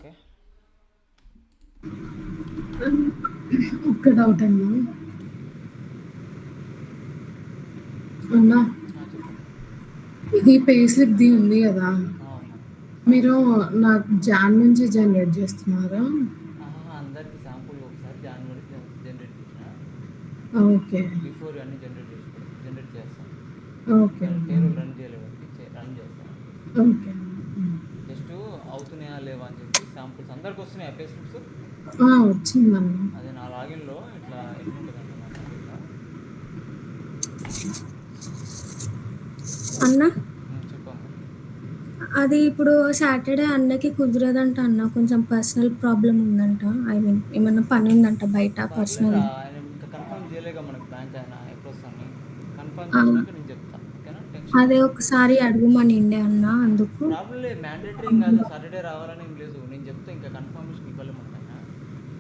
Okay. ఒక్క doubt అన్నా. అన్నా, చెప్పండి. ఇది పే స్లిప్‌ది ఉంది గదా! అవునా. మీరు నాకు జాన్ నుంచి జనరేట్ చేస్తున్నారా? అందరికి శాంపుల్ ఒకసారి జనవరి జనరేట్ చేసిన, ఓకే. బిఫోర్ అన్నీ జనరేట్ చేస్తాం. ఓకే. ఇంకా ఓకే. పేరోల్ రన్ చేయలేదు కాబట్టి రన్ చేస్తాం. ఓకే. జస్ట్ అవుతున్నాయా లేవా అని చెప్పి శాంపుల్స్ అందరికి వస్తున్నాయి పే స్లిప్స్. వచ్చిందన్న. అదే నా లాగిన్లో ఇట్లా ఎట్లుంటుందంటే నా లాగిన్లో అన్న, చెప్పమ్మా. అది ఇప్పుడు సాటర్‌డే అన్నకి కుదరదంట అన్న. కొంచెం పర్సనల్ ప్రాబ్లమ్ ఉందంట. ఐ మీన్ ఏమన్నా పని ఉందంట బయట పర్లేదురా, పర్సనల్. ఆయన ఇంకా కన్ఫర్మ్ చేయలేక మనకు బ్యాంక్ ఆయన ఎప్పుడు వస్తాను. కన్ఫర్మ్ ఆ! చేసినాక నేను చెప్తా, ఓకేనా? టెన్షన్ అదే పడకు. ఒకసారి అడగమనిండే అన్న అందుకు. ప్రాబ్లం లేదు, మ్యాండేటరీ ఏం కాదు, సాటర్డే రావాలని ఏం లేదు. నేను చెప్తే ఇంకా కన్ఫర్మేషన్ ఇవ్వలే మనకు ఆయన.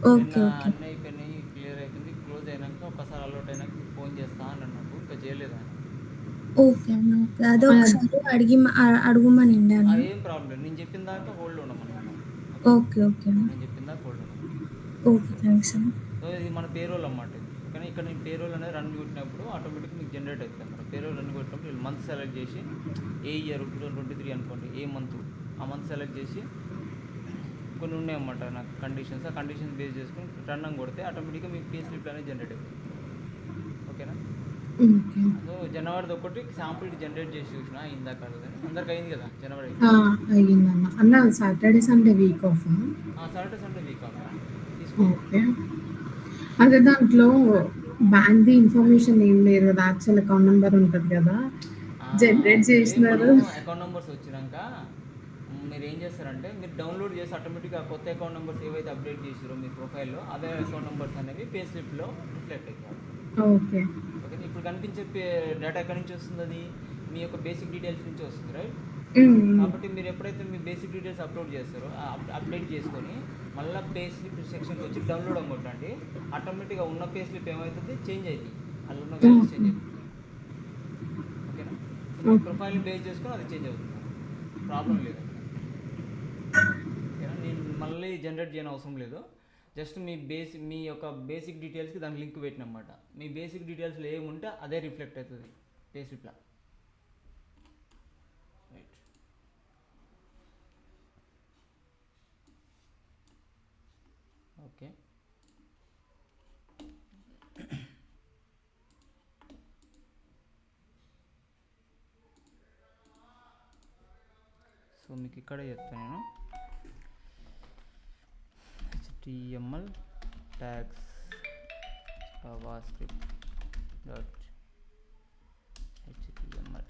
నిన్న ఓకే. ఓకే. అన్నీ అయిపోయినాయి, క్లియర్ అయిపోయింది, క్లోజ్ అయినాక ఒకసారి అలౌట్ అయినాక మీకు ఫోన్ చేస్తా అని నాకు ఇంకా చేయలేదు ఆయన. ఓకే అన్న. ఓకే. అదే ఓకేనా? ఒకసారి అడగమనిండే అన్న. ఏం ప్రాబ్లం లేదు, నేను చెప్పిన దాకా హోల్డ్ ఉండమని మనం. ఓకేనా? ఓకే. ఓకే అన్న. నేను చెప్పిన దాకా హోల్డ్ ఉండమని. ఓకే. థాంక్స్ అన్న. సో ఇది మన పేరోల్ అన్నమాట ఇది, ఓకేనా? ఇక్కడ నేను పేరోల్ అనేది రన్ కొట్టినప్పుడు ఆటోమేటిక్గా మీకు జనరేట్ అవుతుంది అన్నమాట. పేరోల్ రన్ కొట్టినప్పుడు వీళ్ళు మంత్ సెలెక్ట్ చేసి, ఏ ఇయర్ 2023 అనుకోండి, ఏ మంత్, ఆ మంత్ సెలెక్ట్ చేసి కొన్ని ఉన్నాయన్నమాట నాకు కండిషన్స్. ఆ కండిషన్స్ బేస్ చేసుకుని రన్ అని కొడితే ఆటోమేటిక్గా మీకు పే స్లిప్ అనేది జనరేట్ అవుతుంది, ఓకేనా? ఓకే. సో జనవరిది ఒకటి శాంపుల్కి జనరేట్ చేసి చూసిన ఇందాక, అదని అందరికి అయింది కదా జనవరి ఆ! అయితే. అయ్యిందన్న. అన్న సాటర్‌డే, సండే వీక్ ఆఫా? సాటర్డే సండే వీక్ ఆఫ్ రా, తీసుకోవచ్చు. ఓకే. అదే దాంట్లో బ్యాంక్‌ది ఇన్ఫర్మేషన్ ఏం లేదు కదా! యాక్చువల్ అకౌంట్ నంబర్ ఉంటది కదా! జనరేట్ యాక్చువల్లీ చేసినారు. మనము అకౌంట్ నెంబర్స్ వచ్చినాక మీరు ఏం చేస్తారంటే, మీరు డౌన్లోడ్ చేసి ఆటోమేటిక్గా కొత్త అకౌంట్ నెంబర్స్ ఏవైతే అప్డేట్ చేసారో మీ ప్రొఫైల్లో, అదే అకౌంట్ నెంబర్స్ అనేవి పే స్లిప్లో రిఫ్లెక్ట్ అవుతాయి. ఓకే. ఓకే, ఇప్పుడు కనిపించే డేటా ఎక్కడి నుంచి వస్తుంది? అది మీ యొక్క బేసిక్ డీటెయిల్స్ నుంచి వస్తుంది, రైట్? హ్మ్. కాబట్టి మీరు ఎప్పుడైతే మీ బేసిక్ డీటెయిల్స్ అప్లోడ్ చేస్తారో, అప్డేట్ చేసుకొని మళ్ళీ పే స్లిప్ సెక్షన్కి వచ్చి డౌన్లోడ్ అమ్మొట్టండి. ఆటోమేటిక్గా ఉన్న పే స్లిప్ ఏమవుతుంది, చేంజ్ అవుతుంది, అందులో ఉన్న వాల్యూస్ ఓకే. చేంజ్ అయిపోతాయి, ఓకేనా? సో మీ ఓకే. ప్రొఫైల్ని బేస్ చేసుకొని అది చేంజ్ అవుతుంది అన్నమాట. ప్రాబ్లం లేదు అక్కడ, ఓకేనా? నేను మళ్ళీ జనరేట్ చేయని అవసరం లేదు. జస్ట్ మీ యొక్క బేసిక్ డీటెయిల్స్కి దాని లింక్ పెట్టినమాట. మీ బేసిక్ డీటెయిల్స్లో ఏముంటే అదే రిఫ్లెక్ట్ అవుతుంది పే స్లిప్లో, రైట్? ఓకే. సో మీకు ఇక్కడే చెప్తాను నేను. HTML tags JavaScript dot HTML.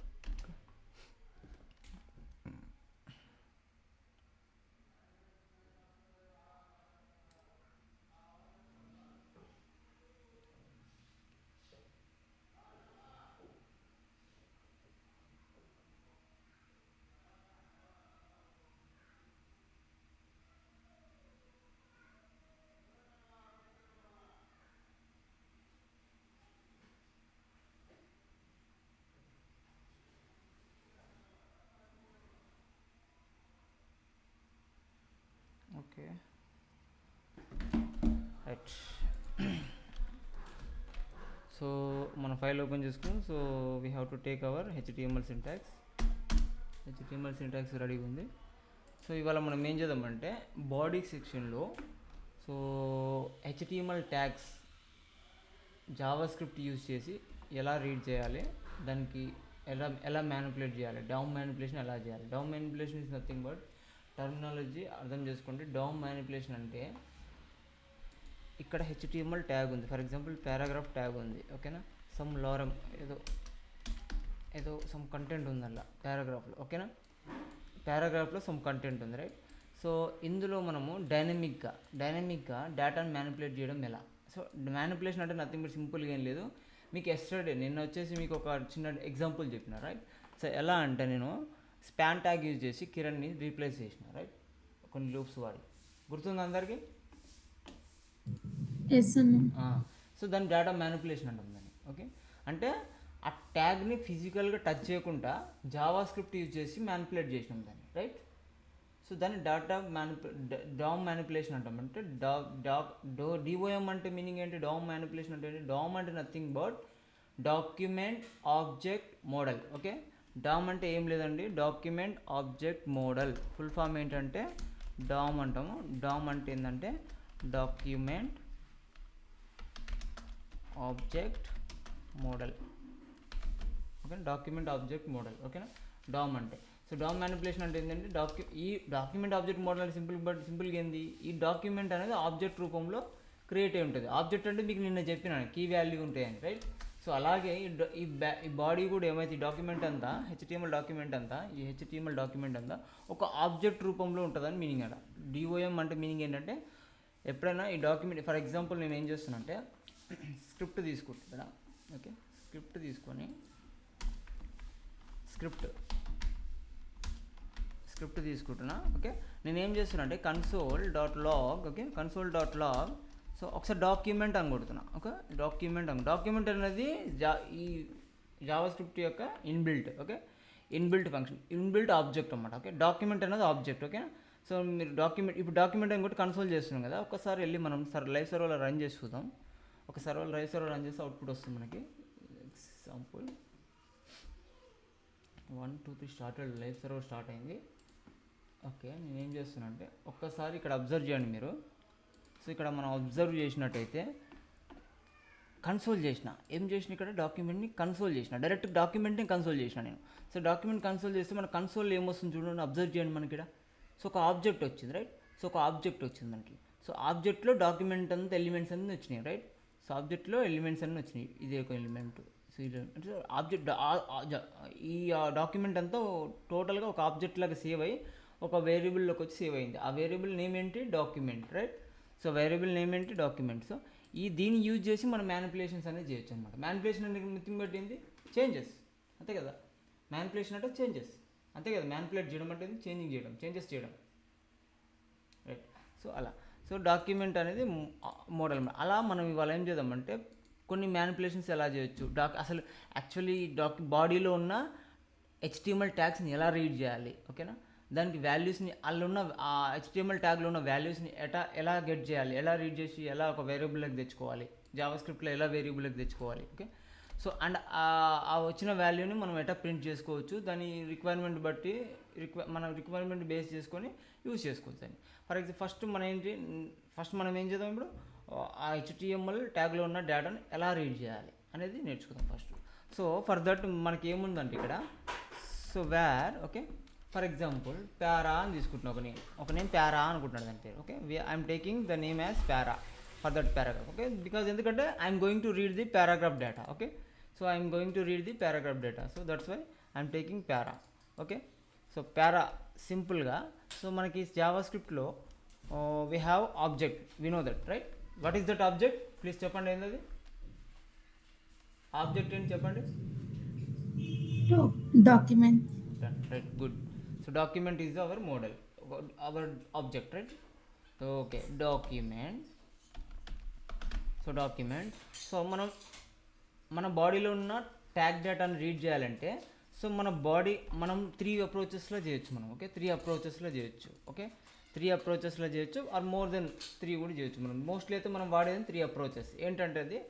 Okay, right. So మన ఫైల్ ఓపెన్ చేసుకుని, so we have to take our HTML syntax రెడీగా ఉంది. సో ఇవాళ మనం ఏం చేద్దామంటే, బాడీ సెక్షన్లో so HTML tags JavaScript use చేసి ఎలా రీడ్ చేయాలి, దానికి ఎలా మ్యానిపులేట్ చేయాలి, డౌన్ మ్యానిపులేషన్ ఎలా చేయాలి. Down manipulation is nothing but terminology అర్థం చేసుకోండి. డౌన్ మ్యానిపులేషన్ అంటే, ఇక్కడ హెచ్టిఎంఎల్ ట్యాగ్ ఉంది, ఫర్ ఎగ్జాంపుల్ పారాగ్రాఫ్ ట్యాగ్ ఉంది, ఓకేనా? సమ్ లారమ్ ఏదో సమ్ కంటెంట్ ఉంది అలా పారాగ్రాఫ్లో, ఓకేనా? పారాగ్రాఫ్లో సమ్ కంటెంట్ ఉంది, రైట్? సో ఇందులో మనము డైనమిక్గా డేటాను మ్యానిపులేట్ చేయడం ఎలా? సో మ్యానిపులేషన్ అంటే నథింగ్ బట్ సింపుల్గా ఏం లేదు. మీకు నిన్న వచ్చేసి మీకు ఒక చిన్న ఎగ్జాంపుల్ చెప్పిన, రైట్? సో ఎలా అంటే, నేను స్పాన్ ట్యాగ్ యూజ్ చేసి కిరణ్ని రీప్లేస్ చేసిన, రైట్? కొన్ని లూప్స్ వాడి, గుర్తుంది అందరికీ? యెస్ అన్న. సో దాని డేటా మ్యానిపులేషన్ అంటాం దాన్ని, ఓకే? అంటే ఆ ట్యాగ్ని ఫిజికల్గా టచ్ చేయకుండా జావా స్క్రిప్ట్ యూజ్ చేసి మ్యానిపులేట్ చేసినాం దాన్ని, రైట్? సో దాన్ని డామ్ మ్యానిపులేషన్ అంటాం. అంటే డిఓఎం అంటే మీనింగ్ ఏంటి, డామ్ మ్యానిపులేషన్ అంటే ఏంటి, డామ్ అంటే nothing but document object model. Okay, DOM అంటే ఏం లేదండి, document object model. Full form ఏంటంటే డామ్ అంటాము. డామ్ అంటే ఏంటంటే document object model. Okay, document object model. ఓకేనా, డామ్ అంటే. సో డామ్ మ్యానిపులేషన్ అంటే ఏంటంటే ఈ డాక్యుమెంట్ ఆబ్జెక్ట్ మోడల్ అంటే సింపుల్గా ఏంది, ఈ డాక్యుమెంట్ అనేది ఆబ్జెక్ట్ రూపంలో క్రియేట్ అయి ఉంటుంది. ఆబ్జెక్ట్ అంటే మీకు నిన్న చెప్పినాను కీ వాల్యూ ఉంటాయని, రైట్. సో అలాగే ఈ బాడీ కూడా ఏమైతే ఈ డాక్యుమెంట్ అంతా హెచ్టిఎంఎల్ డాక్యుమెంట్ అంతా ఒక ఆబ్జెక్ట్ రూపంలో ఉంటుందని మీనింగ్ అలా. డిఓఎం అంటే మీనింగ్ ఏంటంటే ఎప్పుడైనా ఈ డాక్యుమెంట్, ఫర్ ఎగ్జాంపుల్ నేను ఏం చేస్తున్నా అంటే స్క్రిప్ట్ తీసుకుంటున్నా. ఓకే, స్క్రిప్ట్ తీసుకొని స్క్రిప్ట్ తీసుకుంటున్నా. ఓకే, నేను ఏం చేస్తున్నా అంటే console.log. Okay, console.log. సో ఒకసారి డాక్యుమెంట్ అని కొడుతున్నా. ఓకే, డాక్యుమెంట్ అనేది ఈ జావా స్క్రిప్ట్ యొక్క inbuilt. Okay, inbuilt function, inbuilt object అన్నమాట. ఓకే, డాక్యుమెంట్ అనేది ఆబ్జెక్ట్. ఓకే, సో మీరు డాక్యుమెంట్ అని కూడా కన్సోల్ చేస్తున్నాం కదా, ఒకసారి వెళ్ళి మనం లైవ్ సర్వర్లో రన్ చేసి చూద్దాం. ఒక లైవ్ సర్వర్ రన్ చేస్తే అవుట్పుట్ వస్తుంది మనకి. Example 1 2 3 started, live server start అయింది. ఓకే, నేను ఏం చేస్తున్నా అంటే ఒక్కసారి ఇక్కడ అబ్జర్వ్ చేయండి మీరు. సో ఇక్కడ మనం అబ్జర్వ్ చేసినట్టయితే కన్సోల్ చేసిన, ఏం చేసిన ఇక్కడ డాక్యుమెంట్ని కన్సోల్ చేసిన, డైరెక్ట్ డాక్యుమెంట్ని కన్సోల్ చేసిన నేను. సో డాక్యుమెంట్ కన్సోల్ చేస్తే మన కన్సోల్ ఏమొస్తుంది చూడండి, అబ్జర్వ్ చేయండి మనకి ఇక్కడ. సో ఒక ఆబ్జెక్ట్ వచ్చింది, రైట్. సో ఒక ఆబ్జెక్ట్ వచ్చింది మనకి. సో ఆబ్జెక్ట్లో డాక్యుమెంట్ అంతా ఎలిమెంట్స్ అన్నీ వచ్చినాయి, రైట్. సో ఆబ్జెక్ట్లో ఎలిమెంట్స్ అన్నీ వచ్చినాయి, ఇది ఒక ఎలిమెంట్. సో ఇది ఆబ్జెక్ట్, ఈ డాక్యుమెంట్ అంతా టోటల్గా ఒక ఆబ్జెక్ట్ లాగా సేవ్ అయ్యి ఒక వేరియబుల్లోకి వచ్చి సేవ్ అయింది. ఆ వేరియబుల్ నేమ్ ఏంటి, document, right. So variable name ఏంటి, డాక్యుమెంట్. సో దీన్ని యూజ్ చేసి మనం మ్యానిపులేషన్స్ అనేది చేయొచ్చు అనమాట. మ్యానిపులేషన్ అంటే మిత్తిని బట్టి ఏంటి, చేంజెస్, అంతే కదా. మ్యానిపులేషన్ అంటే చేంజెస్, అంతే కదా. మ్యానిపులేట్ చేయడం అంటే చేంజింగ్ చేయడం, చేంజెస్ చేయడం, రైట్. సో అలా. సో డాక్యుమెంట్ అనేది మోడల్. అలా మనం ఇవాళ ఏం చేద్దామంటే కొన్ని మ్యానిపులేషన్స్ ఎలా చేయొచ్చు, అసలు యాక్చువల్లీ బాడీలో ఉన్న HTML ట్యాగ్స్ని ఎలా రీడ్ చేయాలి, ఓకేనా. దానికి వాల్యూస్ని ఉన్న ఆ HTML ట్యాగ్లో ఉన్న వాల్యూస్ని ఎలా గెట్ చేయాలి, ఎలా రీడ్ చేసి ఎలా ఒక వేరియబుల్లోకి తెచ్చుకోవాలి, జావా స్క్రిప్ట్లో ఎలా వేరియబుల్లోకి తెచ్చుకోవాలి. ఓకే, సో అండ్ ఆ వచ్చిన వాల్యూని మనం ఎట్లా ప్రింట్ చేసుకోవచ్చు, దాని రిక్వైర్మెంట్ బట్టి మన రిక్వైర్మెంట్ బేస్ చేసుకొని యూజ్ చేసుకోవచ్చు అని. ఫర్ ఎగ్జాంపుల్ ఫస్ట్ మనం ఏం చేద్దాం, ఇప్పుడు ఆ HTML ట్యాగ్లో ఉన్న డేటాను ఎలా రీడ్ చేయాలి అనేది నేర్చుకుందాం ఫస్ట్. సో ఫర్ దట్ మనకి ఏముందంటే ఇక్కడ, so okay, for example para అని తీసుకుంటున్నాను ఒక నేమ్ ప్యారా అనుకుంటున్నాను దాని పేరు. Okay, I'm taking the name as para for that paragraph. Okay, because ఎందుకంటే I'm going to read the paragraph data. Okay, so I'm going to read the paragraph data, so that's why I'm taking para. Okay, so para సింపుల్గా, so మనకి జావా స్క్రిప్ట్లో we have object, we know that, right. What is that object, please చెప్పండి ఏంటది object ఏంటి చెప్పండి. Document, right, good. So document is our model, our object, right. Okay, document. సో మన బాడీలో ఉన్న ట్యాగ్ డేటాను రీడ్ చేయాలంటే, సో మనం 3 అప్రోచెస్లో చేయొచ్చు మనం. ఓకే, 3 అప్రోచెస్లో చేయొచ్చు. ఓకే, 3 అప్రోచెస్లో చేయొచ్చు, ఆర్ మోర్ దెన్ 3 కూడా చేయొచ్చు. మనం మోస్ట్లీ అయితే మనం వాడేది 3 అప్రోచెస్. ఏంటంటే అది,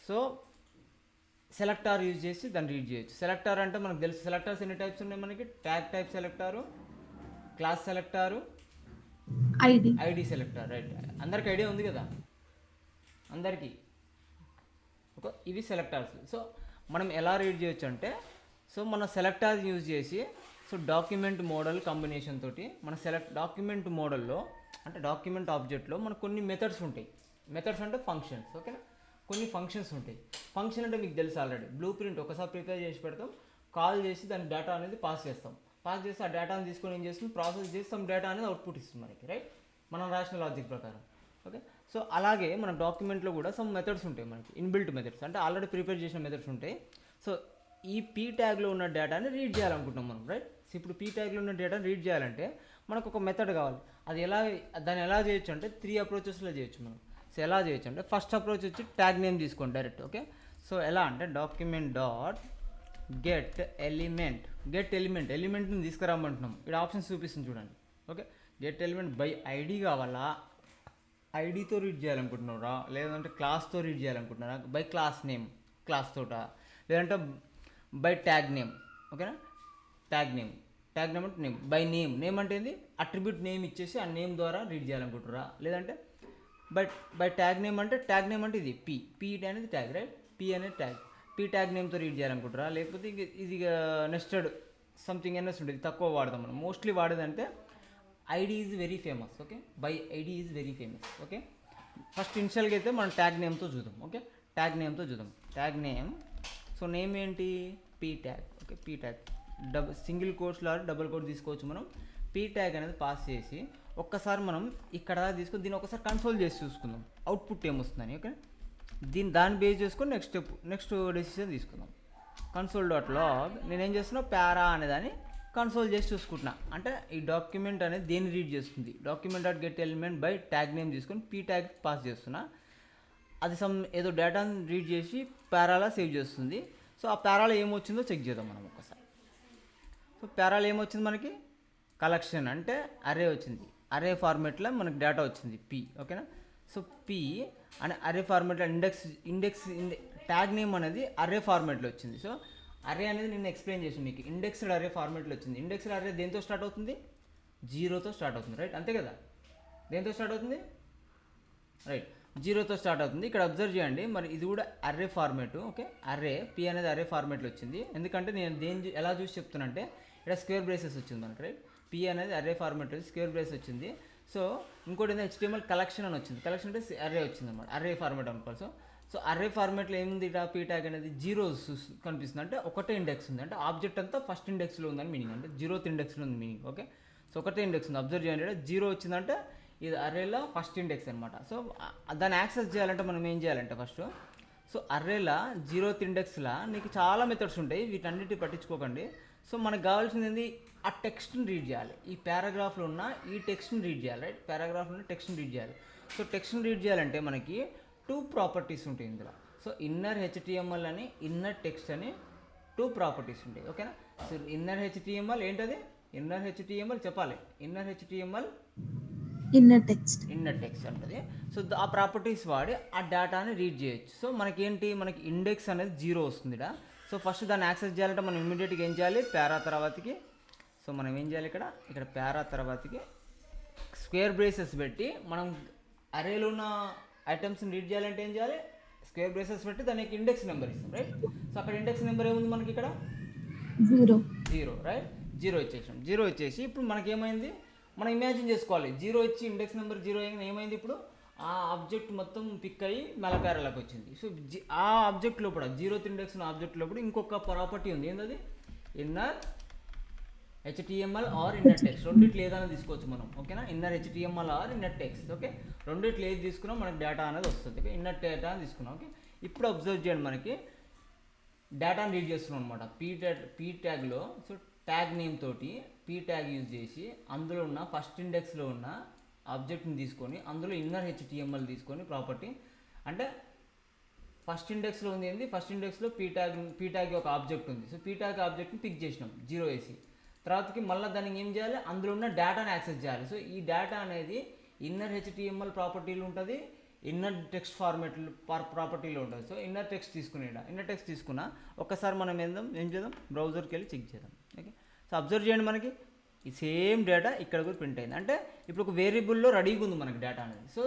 సో సెలెక్టార్ యూజ్ చేసి దాన్ని రీడ్ చేయొచ్చు. సెలెక్టార్ అంటే మనకు తెలుసు, సెలెక్టార్స్ ఎన్ని టైప్స్ ఉన్నాయి మనకి, tag type selector, class selector, ID selector, right. అందరికి ఐడియా ఉంది కదా అందరికీ. ఓకే, ఇవి సెలెక్టార్స్. సో మనం ఎలా రీడ్ చేయొచ్చు అంటే, సో మన సెలెక్టార్ యూజ్ చేసి, సో డాక్యుమెంట్ మోడల్ కాంబినేషన్ తోటి మన డాక్యుమెంట్ మోడల్లో అంటే డాక్యుమెంట్ ఆబ్జెక్ట్లో మనకు కొన్ని మెథడ్స్ ఉంటాయి. మెథడ్స్ అంటే ఫంక్షన్స్, ఓకేనా. కొన్ని ఫంక్షన్స్ ఉంటాయి. ఫంక్షన్ అంటే మీకు తెలుసు ఆల్రెడీ, బ్లూ ప్రింట్ ఒకసారి ప్రిపేర్ చేసి పెడతాం, కాల్ చేసి దాని డేటా అనేది పాస్ చేస్తాం. పాస్ చేసి ఆ డేటాను తీసుకొని ఏం చేస్తుంది, ప్రాసెస్ చేసి సమ్ డేటా అనేది అవుట్పుట్ ఇస్తుంది మనకి, రైట్, మనం రాసిన లాజిక్ ప్రకారం. ఓకే, సో అలాగే మన డాక్యుమెంట్లో కూడా సమ్ మెథడ్స్ ఉంటాయి మనకి, ఇన్బిల్ట్ మెథడ్స్ అంటే ఆల్రెడీ ప్రిపేర్ చేసిన మెథడ్స్ ఉంటాయి. సో ఈ పీ ట్యాగ్లో ఉన్న డేటాని రీడ్ చేయాలనుకుంటున్నాం మనం, రైట్. సో ఇప్పుడు పీ ట్యాగ్లో ఉన్న డేటాని రీడ్ చేయాలంటే మనకు ఒక మెథడ్ కావాలి. దాన్ని ఎలా చేయొచ్చు అంటే 3 అప్రోచెస్లో చేయొచ్చు మనం. సో ఎలా చేయొచ్చు అంటే, ఫస్ట్ అప్రోచ్ వచ్చి ట్యాగ్ నేమ్ తీసుకోండి డైరెక్ట్. ఓకే, సో ఎలా అంటే డాక్యుమెంట్ డాట్ గెట్ ఎలిమెంట్ని తీసుకురామంటున్నాం. ఇక్కడ ఆప్షన్స్ చూపిస్తుంది చూడండి, okay, get element by ID కావాలా, ఐడితో రీడ్ చేయాలనుకుంటున్నారా, లేదంటే క్లాస్తో రీడ్ చేయాలనుకుంటున్నారా, బై క్లాస్ నేమ్ క్లాస్ తోట, లేదంటే బై ట్యాగ్ నేమ్. ఓకేనా, ట్యాగ్ నేమ్ అంటే నేమ్, బై నేమ్ అంటే ఏంది, అట్రిబ్యూట్ నేమ్ ఇచ్చేసి ఆ నేమ్ ద్వారా రీడ్ చేయాలనుకుంటున్నారా, లేదంటే బై ట్యాగ్ నేమ్ అంటే ఇది పీ అనేది ట్యాగ్, రైట్, పీ అనేది ట్యాగ్, పీ ట్యాగ్ నేమ్తో రీడ్ చేయాలనుకుంటారా, లేకపోతే ఇది నెస్టెడ్ సంథింగ్ ఎన్ఎస్ ఉంటుంది, తక్కువ వాడతాం మనం. మోస్ట్లీ వాడేదంటే ID is very famous. Okay, by ID is very famous. Okay, first ఇనిషియల్గా అయితే మనం ట్యాగ్ నేమ్తో చూద్దాం. Okay, tag name. So name ఏంటి, P tag. Okay, P tag single కోట్స్లో డబుల్ కోట్ తీసుకోవచ్చు మనం. పీ ట్యాగ్ అనేది పాస్ చేసి ఒక్కసారి మనం ఇక్కడ తీసుకొని దీన్ని ఒకసారి కన్సోల్ చేసి చూసుకుందాం అవుట్పుట్ ఏమొస్తుందని. ఓకే, దాన్ని బేస్ చేసుకొని నెక్స్ట్ డెసిషన్ తీసుకుందాం. కన్సోల్ డాట్ లాగ్ నేనేం చేస్తున్నా, ప్యారా అనేదాన్ని కన్సోల్ చేసి చూసుకుంటున్నా. అంటే ఈ డాక్యుమెంట్ అనేది దేన్ని రీడ్ చేస్తుంది, document dot get element by tag name తీసుకొని పీ ట్యాగ్ పాస్ చేస్తున్నా. అది ఏదో డేటాని రీడ్ చేసి ప్యారాలా సేవ్ చేస్తుంది. సో ఆ ప్యారాలో ఏమొచ్చిందో చెక్ చేద్దాం మనం ఒకసారి. సో ప్యారాలో ఏమొచ్చింది మనకి, కలెక్షన్ అంటే అరే వచ్చింది, అరే ఫార్మేట్లో మనకి డేటా వచ్చింది పీ. ఓకేనా, సో పీ అనే అరే ఫార్మేట్లో ఇండెక్స్ ట్యాగ్ నేమ్ అనేది అరే ఫార్మేట్లో వచ్చింది. సో అరే అనేది నేను ఎక్స్ప్లెయిన్ చేసాను మీకు, ఇండెక్స్డ్ అరే ఫార్మేట్లో వచ్చింది. ఇండెక్స్డ్ అరే దేంతో స్టార్ట్ అవుతుంది, 0తో స్టార్ట్ అవుతుంది, రైట్, అంతే కదా. దేంతో స్టార్ట్ అవుతుంది, రైట్, 0తో స్టార్ట్ అవుతుంది. ఇక్కడ అబ్జర్వ్ చేయండి, మరి ఇది కూడా array format. Okay, array P అనేది అర్రే ఫార్మేట్లో వచ్చింది. ఎందుకంటే నేను ఎలా చూసి చెప్తున్నా అంటే ఇక్కడ స్క్వేర్ బ్రేసెస్ వచ్చింది మనకి, రైట్, పీ అనేది అర్రే ఫార్మేట్ స్క్వేర్ బ్రేస్ వచ్చింది. సో ఇంకోటి ఏంటంటే HTML కలెక్షన్ అని వచ్చింది, కలెక్షన్ అంటే అర్రే వచ్చింది అనమాట, అర్రే ఫార్మేట్ అనుకోవాలి. సో అర్రే ఫార్మేట్లో ఏముంది, పీ ట్యాగ్ అనేది 0 కనిపిస్తుంది, అంటే ఒకటే ఇండెక్స్ ఉంది, అంటే ఆబ్జెక్ట్ అంతా ఫస్ట్ ఇండెక్స్లో ఉందని మీనింగ్, అంటే 0th ఇండెక్స్లో ఉంది మీనింగ్. ఓకే, సో ఒకటే ఇండెక్స్ ఉంది, అబ్జర్వ్ చేయండి, 0 వచ్చిందంటే ఇది అర్రేలో ఫస్ట్ ఇండెక్స్ అనమాట. సో దాన్ని యాక్సెస్ చేయాలంటే మనం ఏం చేయాలంటే ఫస్ట్, సో అర్రేలా 0th ఇండెక్స్లా నీకు చాలా మెథడ్స్ ఉంటాయి, వీటన్నిటి పట్టించుకోకండి. సో మనకు కావాల్సింది ఏంది, ఆ టెక్స్ట్ని రీడ్ చేయాలి, ఈ పారాగ్రాఫ్లో ఉన్న ఈ టెక్స్ట్ని రీడ్ చేయాలి, రైట్, పారాగ్రాఫ్లో ఉన్న టెక్స్ట్ని రీడ్ చేయాలి. సో టెక్స్ట్ని రీడ్ చేయాలంటే మనకి 2 ప్రాపర్టీస్ ఉంటాయి ఇందులో. సో ఇన్నర్ HTML అని, ఇన్నర్ టెక్స్ట్ అని 2 ప్రాపర్టీస్ ఉంటాయి. ఓకేనా, సో ఇన్నర్ HTML ఏంటది, ఇన్నర్ HTML చెప్పాలి, ఇన్నర్ HTML ఇన్నర్ టెక్స్ట్ ఉంటుంది. సో ఆ ప్రాపర్టీస్ వాడి ఆ డేటాని రీడ్ చేయొచ్చు. సో మనకేంటి, మనకి ఇండెక్స్ అనేది 0 వస్తుంది ఇక్కడ. సో ఫస్ట్ దాన్ని యాక్సెస్ చేయాలంటే మనం ఇమీడియట్గా ఏం చేయాలి, ప్యారా తర్వాతకి, సో మనం ఏం చేయాలి ఇక్కడ ప్యారా తర్వాతకి స్క్వేర్ బ్రేసెస్ పెట్టి మనం అరేలో ఉన్న ఐటమ్స్ని రీడ్ చేయాలంటే ఏం చేయాలి, స్క్వేర్ బ్రేసెస్ పెట్టి దానికి ఇండెక్స్ నెంబర్ ఇస్తాం, రైట్. సో అక్కడ ఇండెక్స్ నెంబర్ ఏముంది మనకి ఇక్కడ 0, రైట్, 0 ఇచ్చేసాం. 0 ఇచ్చేసి ఇప్పుడు మనకి ఏమైంది, మనం ఇమాజిన్ చేసుకోవాలి, 0 ఇచ్చి ఇండెక్స్ నెంబర్ 0 ఏమైంది, ఇప్పుడు ఆ ఆబ్జెక్ట్ మొత్తం పిక్ అయ్యి మెలపేరలోకి వచ్చింది. సో ఆ ఆబ్జెక్ట్ లోపల 0th ఇండెక్స్ ఉన్న ఆబ్జెక్ట్ లోపల ఇంకొక ప్రాపర్టీ ఉంది, ఏంటది, inner HTML or inner text, రెండిట్లు ఏదైనా తీసుకోవచ్చు మనం. ఓకేనా, inner HTML or inner text. Okay, రెండిట్లు ఏది తీసుకున్నా మనకి డేటా అనేది వస్తుంది. ఓకే, ఇన్నర్ డేటా అని తీసుకున్నాం. ఓకే, ఇప్పుడు అబ్జర్వ్ చేయండి, మనకి డేటాను రీడ్ చేస్తున్నాం అనమాట పీ ట్యాగ్లో. సో ట్యాగ్ నేమ్ తోటి పీ ట్యాగ్ యూజ్ చేసి అందులో ఉన్న ఫస్ట్ ఇండెక్స్లో ఉన్న ఆబ్జెక్ట్ని తీసుకొని అందులో ఇన్నర్ HTML తీసుకొని ప్రాపర్టీ, అంటే ఫస్ట్ ఇండెక్స్లో ఉంది ఏంది, ఫస్ట్ ఇండెక్స్లో పీ ట్యాగ్ ఒక ఆబ్జెక్ట్ ఉంది. సో పీ ట్యాగ్ ఆబ్జెక్ట్ని పిక్ చేసినాం 0 వేసి, తర్వాతకి మళ్ళీ దానికి ఏం చేయాలి, అందులో ఉన్న డేటాని యాక్సెస్ చేయాలి. సో ఈ డేటా అనేది ఇన్నర్ HTML ప్రాపర్టీలు ఉంటుంది, ఇన్నర్ టెక్స్ట్ ఫార్మేట్ ప్రాపర్టీలో ఉంటుంది. సో ఇన్నర్ టెక్స్ట్ తీసుకున్నా ఒక్కసారి మనం ఏం చేద్దాం, బ్రౌజర్కి వెళ్ళి చెక్ చేద్దాం. ఓకే, సో అబ్జర్వ్ చేయండి, మనకి ఈ సేమ్ డేటా ఇక్కడ కూడా ప్రింట్ అయింది, అంటే ఇప్పుడు ఒక వేరియబుల్లో రెడీగా ఉంది మనకి డేటా అనేది. సో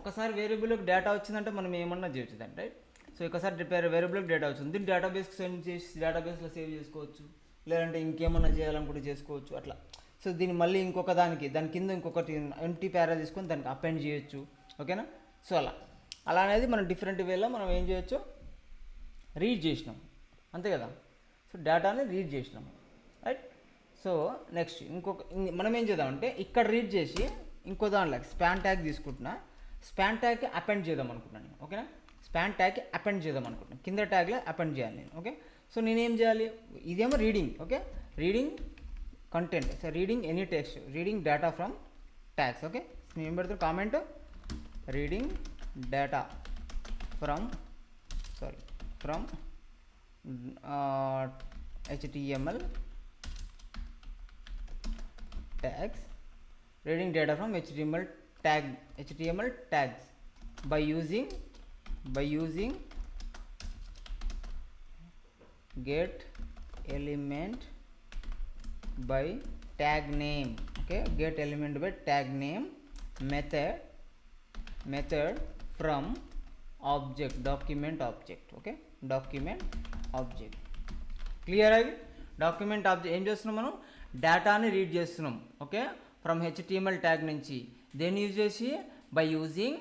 ఒకసారి వేరియబుల్లోకి డేటా వచ్చిందంటే మనం ఏమన్నా చేయొచ్చు దాన్ని, రైట్. సో ఒకసారి వేరియబుల్లోకి డేటా వచ్చింది, దీన్ని డేటాబేస్కి సెండ్ చేసి డేటాబేస్లో సేవ్ చేసుకోవచ్చు, లేదంటే ఇంకేమన్నా చేయాలనుకుంటే చేసుకోవచ్చు అట్లా. సో దీన్ని మళ్ళీ ఇంకొక దాని కింద ఇంకొకటి ఎంటీ ప్యారా తీసుకొని దానికి అపెండ్ చేయొచ్చు. ఓకేనా, సో అలా అనేది మనం డిఫరెంట్ వేలో మనం ఏం చేయొచ్చు, రీడ్ చేసినాం, అంతే కదా. సో డేటాని రీడ్ చేసినాం, రైట్. సో నెక్స్ట్ మనం ఏం చేద్దామంటే ఇక్కడ రీడ్ చేసి ఇంకో దాంట్లో స్పాన్ ట్యాగ్ తీసుకుంటున్నా, స్పాన్ ట్యాగ్కి అపెండ్ చేద్దాం అనుకుంటున్నాను. ఓకేనా, స్పాన్ ట్యాగ్కి అపెండ్ చేద్దాం అనుకుంటున్నాను, కింద ట్యాగ్లో అపెండ్ చేయాలి నేను. ఓకే, సో నేనేం చేయాలి, ఇదేమో reading. Okay, reading content, so reading any text, reading data from tags. Okay, నేను ఏం పెడతాను comment, reading data from HTML tags reading data from HTML tags by using get element by tag name. Okay, get element by tag name method from object document object. Okay, document object. Clear అయ్యి document object ఏం చేస్తున్నాం మనం డేటాని read చేస్తున్నాం. Okay, from HTML tag నుంచి దేన్ని use చేసి by using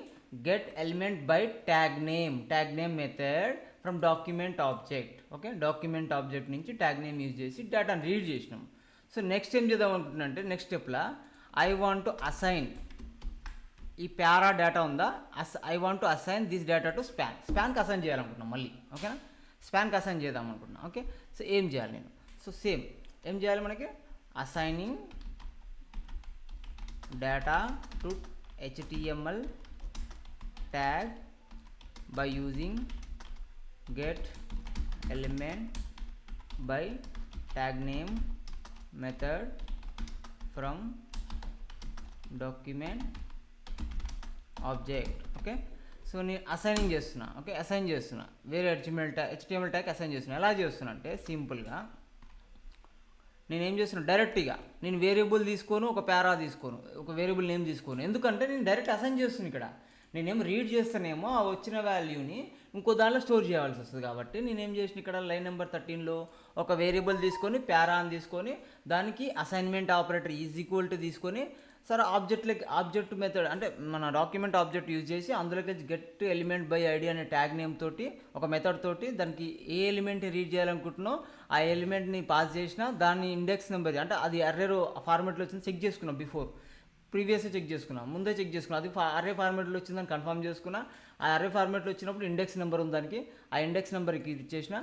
get element by tag name method from document object. Okay, document object నుంచి ట్యాగ్ నేమ్ యూజ్ చేసి డేటాని రీడ్ చేసినాం. సో నెక్స్ట్ ఏం చేద్దాం అనుకుంటున్నా అంటే నెక్స్ట్ స్టెప్లో ఐ వాంట్ టు అసైన్ ఈ ప్యారా డేటా ఉందా, I want to assign this data to స్పాన్కి అసైన్ చేయాలనుకుంటున్నాం మళ్ళీ. ఓకేనా, స్పాన్కి అసైన్ చేద్దాం అనుకుంటున్నాం. ఓకే, సో ఏం చేయాలి నేను, సో సేమ్ ఏం చేయాలి మనకి assigning data to HTML tag by using get element by tag name method from document object. Okay, so నేను అసైనింగ్ చేస్తున్నా. ఓకే, అసైన్ చేస్తున్నా వేరే హెచ్టిఎంఎల్ ట్యాగ్ అసైన్ చేస్తున్నా. ఎలా చేస్తున్నా అంటే సింపుల్గా నేనేం చేస్తున్నా డైరెక్ట్గా నేను వేరియబుల్ తీసుకోను, ఒక ప్యారా తీసుకోను, ఒక వేరియబుల్ నేమ్ తీసుకోను. ఎందుకంటే నేను డైరెక్ట్ అసైన్ చేస్తున్నాను. ఇక్కడ నేనేం రీడ్ చేస్తానేమో ఆ వచ్చిన వాల్యూని ఇంకో దాంట్లో స్టోర్ చేయాల్సి వస్తుంది. కాబట్టి నేనేం చేసిన ఇక్కడ లైన్ నెంబర్ 13లో ఒక వేరియబుల్ తీసుకొని ప్యారా అని తీసుకొని దానికి assignment operator is equal to తీసుకొని సరే ఆబ్జెక్ట్ మెథడ్ అంటే మన డాక్యుమెంట్ ఆబ్జెక్ట్ యూజ్ చేసి అందులోకి గెట్ ఎలిమెంట్ బై ఐడి అనే ట్యాగ్ నేమ్ తోటి ఒక మెథడ్ తోటి దానికి ఏ ఎలిమెంట్ని రీడ్ చేయాలనుకుంటున్నావు ఆ ఎలిమెంట్ని పాస్ చేసిన దాన్ని ఇండెక్స్ నెంబర్ అంటే అది అర్రే ఫార్మెట్లో వచ్చింది చెక్ చేసుకున్నాం. ప్రీవియస్గా చెక్ చేసుకున్నా, ముందే చెక్ చేసుకున్నా, అది అర్రే ఫార్మెట్లో వచ్చిందని కన్ఫర్మ్ చేసుకున్నా. ఆ అర్రే ఫార్మెట్లో వచ్చినప్పుడు ఇండెక్స్ నెంబర్ ఉంది దానికి, ఆ ఇండెక్స్ నెంబర్కి ఇచ్చేసిన.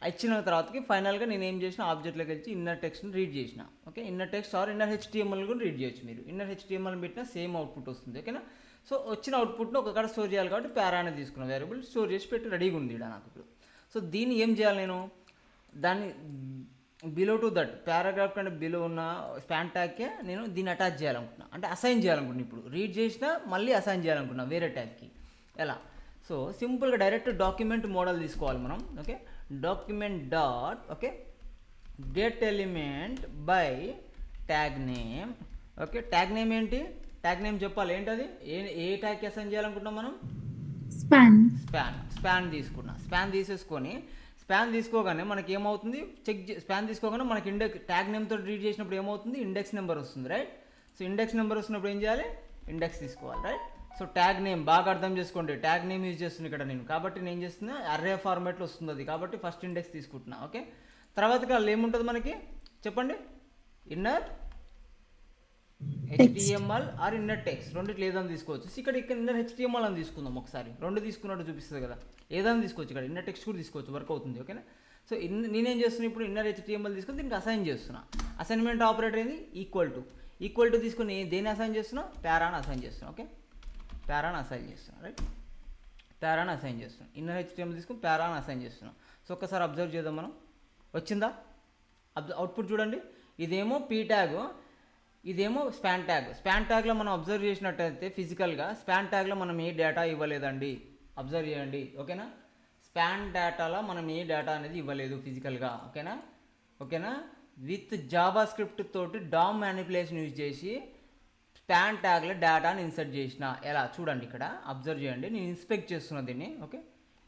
ఇచ్చిన తర్వాతకి ఫైనల్గా నేను ఏం చేసిన ఆబ్జెక్ట్లోకి వచ్చి ఇన్నర్ టెక్స్ట్ని రీడ్ చేసిన. Okay, inner text are inner HTML కూడా రీడ్ చేయొచ్చు మీరు. ఇన్నర్ హెచ్టిఎంఎల్ పెట్టినా సేమ్ అవుట్పుట్ వస్తుంది. ఓకేనా, సో వచ్చిన అవుట్పుట్ను ఒక కాడ స్టోర్ చేయాలి కాబట్టి ప్యారా అనేది తీసుకున్న వేరియబుల్ స్టోర్ చేసి పెట్టి రెడీగా ఉంది ఇక్కడ నాకు ఇప్పుడు. సో దీన్ని ఏం చేయాలి నేను దాన్ని బిలో టు దట్ పారాగ్రాఫ్ కంటే బిలో ఉన్న స్పాన్ ట్యాగ్కే నేను దీన్ని అటాచ్ చేయాలనుకుంటున్నా, అంటే అసైన్ చేయాలనుకుంటున్నా. ఇప్పుడు రీడ్ చేసినా మళ్ళీ అసైన్ చేయాలనుకుంటున్నా వేరే ట్యాగ్కి. ఎలా, సో సింపుల్గా డైరెక్ట్ డాక్యుమెంట్ మోడల్ తీసుకోవాలి మనం. Okay, document dot okay get element by tag name. Okay, tag name ఏంటి, ట్యాగ్ నేమ్ చెప్పాలి ఏంటది, ఏ ట్యాగ్కి అసైన్ చేయాలనుకుంటున్నాం మనం స్పాన్ తీసుకున్నా. స్పాన్ తీసుకోగానే మనకి ఏమవుతుంది స్పాన్ తీసుకోగానే మనకి ఇండెక్స్ ట్యాగ్ నేమ్తో రీడ్ చేసినప్పుడు ఏమవుతుంది ఇండెక్స్ నెంబర్ వస్తుంది. రైట్, సో ఇండెక్స్ నెంబర్ వస్తున్నప్పుడు ఏం చేయాలి ఇండెక్స్ తీసుకోవాలి. రైట్, సో ట్యాగ్ నేమ్ బాగా అర్థం చేసుకోండి, ట్యాగ్ నేమ్ యూజ్ చేస్తుంది ఇక్కడ నేను. కాబట్టి నేను ఏం చేస్తున్నా అర్రే ఫార్మాట్లో వస్తుంది అది, కాబట్టి ఫస్ట్ ఇండెక్స్ తీసుకుంటున్నా. ఓకే, తర్వాత కాళ్ళు ఏముంటుంది మనకి చెప్పండి, inner HTML or inner text రెండిట్లో ఏదైనా తీసుకోవచ్చు. ఇక్కడ ఇన్నర్ HTML అని తీసుకుందాం ఒకసారి, రెండు తీసుకున్నట్టు చూపిస్తుంది కదా, ఏదైనా తీసుకోవచ్చు. ఇక్కడ ఇన్నర్ టెక్స్ట్ కూడా తీసుకోవచ్చు, వర్క్ అవుతుంది. ఓకేనా, సో నేనేం చేస్తున్నా ఇప్పుడు ఇన్నర్ HTML తీసుకొని దీనికి అసైన్ చేస్తున్నా. అసైన్మెంట్ ఆపరేటర్ ఏంది ఈక్వల్ టు తీసుకొని దేన్ని అసైన్ చేస్తున్నా ప్యారాని అసైన్ చేస్తున్నా. ఓకే, ప్యారాని అసైన్ చేస్తున్నా. రైట్, ప్యారాని అసైన్ చేస్తున్నాం. ఇన్నర్ HTML తీసుకుని ప్యారాని అసైన్ చేస్తున్నాం. సో ఒక్కసారి అబ్జర్వ్ చేద్దాం మనం, వచ్చిందా అవుట్పుట్ చూడండి. ఇదేమో పీ ట్యాగ్, ఇదేమో స్పాన్ ట్యాగ్లో మనం అబ్జర్వ్ చేసినట్టయితే ఫిజికల్గా స్పాన్ ట్యాగ్లో మనం ఏ డేటా ఇవ్వలేదండి, అబ్జర్వ్ చేయండి. ఓకేనా, స్పాన్ డేటాలో మనం ఏ డేటా అనేది ఇవ్వలేదు ఫిజికల్గా. ఓకేనా, విత్ జావా స్క్రిప్ట్ తోటి డామ్ మ్యానిపులేషన్ యూజ్ చేసి స్పాన్ ట్యాగ్లో డేటాని ఇన్సర్ట్ చేసిన. ఎలా చూడండి, ఇక్కడ అబ్జర్వ్ చేయండి, నేను ఇన్స్పెక్ట్ చేస్తున్నా దీన్ని. ఓకే,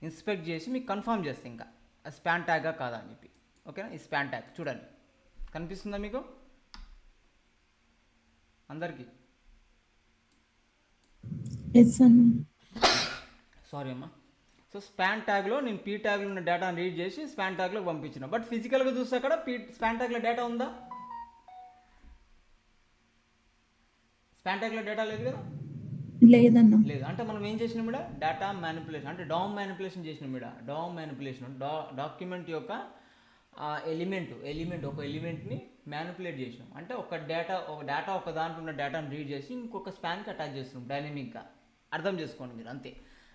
ఇన్స్పెక్ట్ చేసి మీకు కన్ఫర్మ్ చేస్తే ఇంకా స్పాన్ ట్యాగా కాదా అని చెప్పి. ఓకేనా, ఈ స్పాన్ ట్యాగ్ చూడండి కనిపిస్తుందా మీకు అందరికీ? సారీ అమ్మా. సో స్పాన్ ట్యాగ్లో నేను పీ ట్యాగ్లో ఉన్న డేటాను రీడ్ చేసి స్పాన్ ట్యాగ్లోకి పంపించిన. బట్ ఫిజికల్గా చూస్తే అక్కడ స్పాన్ ట్యాగ్లో డేటా ఉందా, స్పాన్ ట్యాగ్లో డేటా లేదు కదా, లేదు. అంటే మనం ఏం చేసినాం ఇక్కడ డేటా మ్యానిపులేషన్ అంటే డామ్ మ్యానిపులేషన్ చేసినాం. ఇక్కడ డామ్ మ్యానిపులేషన్ డాక్యుమెంట్ యొక్క ఎలిమెంట్ ఒక ఎలిమెంట్ని మ్యానిపులేట్ చేసినాం. అంటే ఒక డేటా ఒక దాంట్లో ఉన్న డేటాను రీడ్ చేసి ఇంకొక స్పాన్కి అటాచ్ చేస్తున్నాం డైనమిక్గా. అర్థం చేసుకోండి మీరు, అంతే.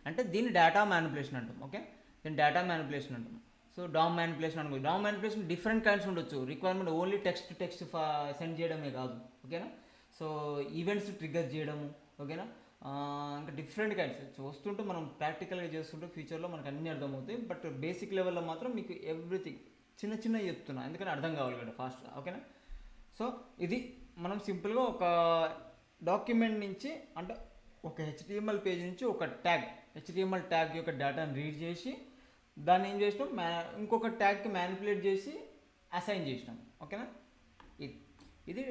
అంటే దీన్ని డేటా మ్యానిపులేషన్ అంటాం. ఓకే, దీన్ని డేటా మ్యానిపులేషన్ అంటాం. సో డామ్ మ్యానిపులేషన్ అనుకో, డామ్ మ్యానిపులేషన్ డిఫరెంట్ కైండ్స్ ఉండొచ్చు. రిక్వైర్మెంట్ ఓన్లీ టెక్స్ట్ సెండ్ చేయడమే కాదు. ఓకేనా, సో ఈవెంట్స్ ట్రిగ్గర్ చేయడము, ఓకేనా. ఇంకా డిఫరెంట్ కైండ్స్ చూస్తుంటే మనం ప్రాక్టికల్గా చేస్తుంటే ఫ్యూచర్లో మనకు అన్నీ అర్థమవుతాయి. బట్ బేసిక్ లెవెల్లో మాత్రం మీకు ఎవ్రీథింగ్ చిన్న చెప్తున్నా, ఎందుకంటే అర్థం కావాలి కదా ఫాస్ట్గా, ఓకేనా. సో ఇది మనం సింపుల్గా ఒక డాక్యుమెంట్ నుంచి, అంటే ఒక హెచ్టిఎంఎల్ పేజ్ నుంచి ఒక హెచ్టిఎంఎల్ ట్యాగ్ యొక్క డేటాను రీడ్ చేసి దాన్ని ఏం చేసినాం, ఇంకొక ట్యాగ్కి మ్యానిపులేట్ చేసి అసైన్ చేసినాం, ఓకేనా. ఇది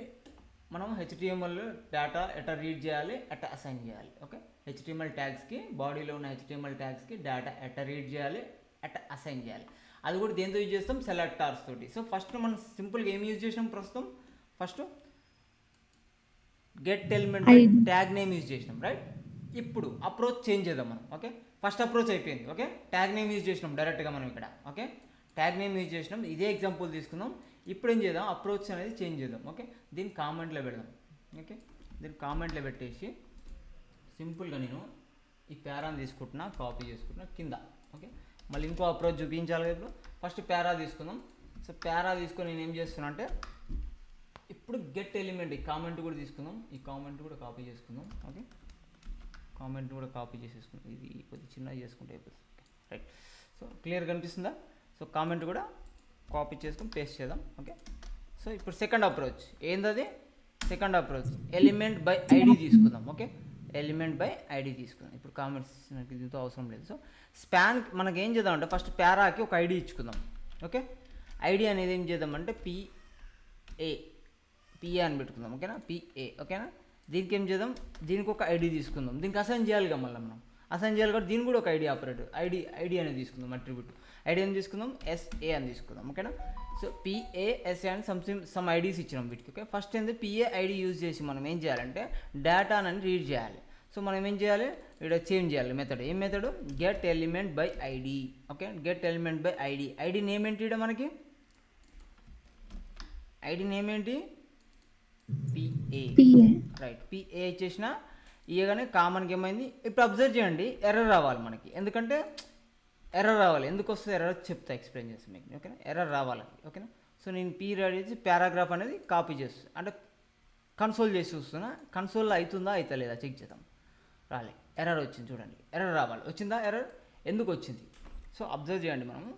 మనం హెచ్టిఎంఎల్ డేటా ఎట్లా రీడ్ చేయాలి, ఎట్లా అసైన్ చేయాలి, ఓకే. హెచ్టిఎంఎల్ ట్యాగ్స్కి, బాడీలో ఉన్న హెచ్టిఎంఎల్ ట్యాగ్స్కి డేటా ఎట్లా రీడ్ చేయాలి, ఎట్లా అసైన్ చేయాలి, అది కూడా దేంతో యూజ్ చేస్తాం, సెలెక్టార్స్ తోటి. సో ఫస్ట్ మనం సింపుల్గా ఏం యూజ్ చేసినాం ప్రస్తుతం, first get element tag name use చేసినాం, రైట్. ఇప్పుడు అప్రోచ్ చేంజ్ చేద్దాం మనం, ఓకే. ఫస్ట్ అప్రోచ్ అయిపోయింది, ఓకే. ట్యాగ్ నేమ్ యూజ్ చేసినాం డైరెక్ట్గా మనం ఇక్కడ, ఓకే. ట్యాగ్ నేమ్ యూజ్ చేసినాం, ఇదే ఎగ్జాంపుల్ తీసుకుందాం. ఇప్పుడు ఏం చేద్దాం, అప్రోచ్ అనేది చేంజ్ చేద్దాం, ఓకే. దీన్ని కామెంట్లో పెడదాం, ఓకే. దీన్ని కామెంట్లో పెట్టేసి సింపుల్గా నేను ఈ ప్యారాని తీసుకుంటున్నా, కాపీ చేసుకుంటున్నా కింద, ఓకే. మళ్ళీ ఇంకో అప్రోచ్ చూపించాలి ఇప్పుడు. ఫస్ట్ ప్యారా తీసుకుందాం. సో ప్యారా తీసుకొని నేను ఏం చేస్తున్నా అంటే ఇప్పుడు గెట్ ఎలిమెంట్ ఈ కామెంట్ కూడా తీసుకుందాం, ఈ కామెంట్ కూడా కాపీ చేసుకుందాం, ఓకే. కామెంట్ కూడా కాపీ చేసేసుకుందాం, ఇది కొద్దిగా చిన్నగా చేసుకుంటే అయిపోతుంది, రైట్. సో క్లియర్ కనిపిస్తుందా. సో కామెంట్ కూడా కాపీ చేసుకొని పేస్ట్ చేద్దాం, ఓకే. సో ఇప్పుడు సెకండ్ అప్రోచ్ ఏందది, second approach element by ID తీసుకుందాం, ఓకే. ఎలిమెంట్ బై ఐడి తీసుకుందాం. ఇప్పుడు కామెంట్స్ నాకు దీంతో అవసరం లేదు. సో స్పాన్ మనకి ఏం చేద్దాం అంటే ఫస్ట్ ప్యారాకి ఒక ఐడి ఇచ్చుకుందాం, ఓకే. ఐడి అనేది ఏం చేద్దామంటే పిఏ అని పెట్టుకుందాం, ఓకేనా. పిఏ, ఓకేనా. దీనికి ఏం చేద్దాం, దీనికి ఒక ఐడి తీసుకుందాం. దీనికి అసైన్ చేయాలిగా మళ్ళీ మనం అసైన్ చేయాలి కాబట్టి దీనికి కూడా ఒక ఐడి ఆపరేటర్ ఐడి అనేది తీసుకుందాం, అట్రిబ్యూట్ ఐడి అని తీసుకుందాం, ఎస్ఏ అని తీసుకుందాం, ఓకేనా. సో పిఏఎస్ఏ అని సమ్ ఐడీస్ ఇచ్చినాం వీటికి, ఓకే. ఫస్ట్ ఏంది పిఏ ఐడి యూజ్ చేసి మనం ఏం చేయాలంటే డేటాని రీడ్ చేయాలి. సో మనం ఏం చేయాలి, ఇక్కడ చేంజ్ చేయాలి మెథడ్. ఏం method, get element by ID, okay. Get element by ID. ID name ఏంటి ఇక్కడ మనకి, ఐడి నేమ్ ఏంటి, పిఏ, రైట్. పిఏ ఇచ్చేసిన ఇయగానే కామన్కి ఏమైంది. ఇప్పుడు అబ్జర్వ్ చేయండి, ఎర్రర్ రావాలి మనకి, ఎందుకంటే ఎర్రర్ రావాలి. ఎందుకు వస్తుంది ఎర్రర్ చెప్తా, ఎక్స్ప్లెయిన్ చేస్తాను మీకు, ఓకేనా. ఎర్రర్ రావాలి, ఓకేనా. సో నేను పీ రెడీ చేసి పారాగ్రాఫ్ అనేది కాపీ చేస్తాను, అంటే కన్సోల్ చేసి చూస్తున్నా, కన్సోల్లో అవుతుందా అవుతలేదా చెక్ చేద్దాం. రాలే, ఎర్రర్ వచ్చింది చూడండి, ఎర్రర్ రావాలి. వచ్చిందా ఎర్రర్, ఎందుకు వచ్చింది. సో అబ్జర్వ్ చేయండి, మనము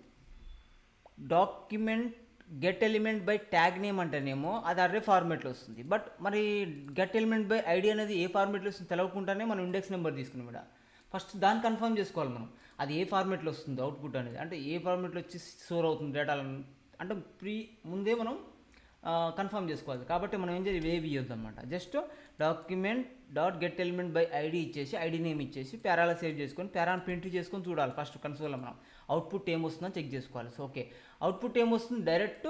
document get element by tag name అంటేనేమో అది అర్రే ఫార్మేట్లో వస్తుంది. బట్ మరి గెట్ ఎలిమెంట్ బై ఐడి అనేది ఏ ఫార్మేట్లో వస్తుంది తెలియకుండానే మనం ఇండెక్స్ నెంబర్ తీసుకున్నాం ఇక్కడ. ఫస్ట్ దాన్ని కన్ఫర్మ్ చేసుకోవాలి మనం, అది ఏ ఫార్మేట్లో వస్తుంది అవుట్పుట్ అనేది, అంటే ఏ ఫార్మేట్లో వచ్చి స్టోర్ అవుతుంది డేటా అంటే ముందే మనం కన్ఫర్మ్ చేసుకోవాలి. కాబట్టి మనం ఏం చేయాలి, ఇవేవి ఇవ్వద్దు అనమాట. Just document dot get element by ID ఇచ్చేసి ఐడి నేమ్ ఇచ్చేసి ప్యారాలో సేవ్ చేసుకొని ప్యారాని ప్రింట్ చేసుకొని చూడాలి. ఫస్ట్ కన్సోల్లో మనం అవుట్పుట్ ఏమొస్తుందో చెక్ చేసుకోవాలి. సో ఓకే, అవుట్పుట్ ఏమొస్తుంది, డైరెక్ట్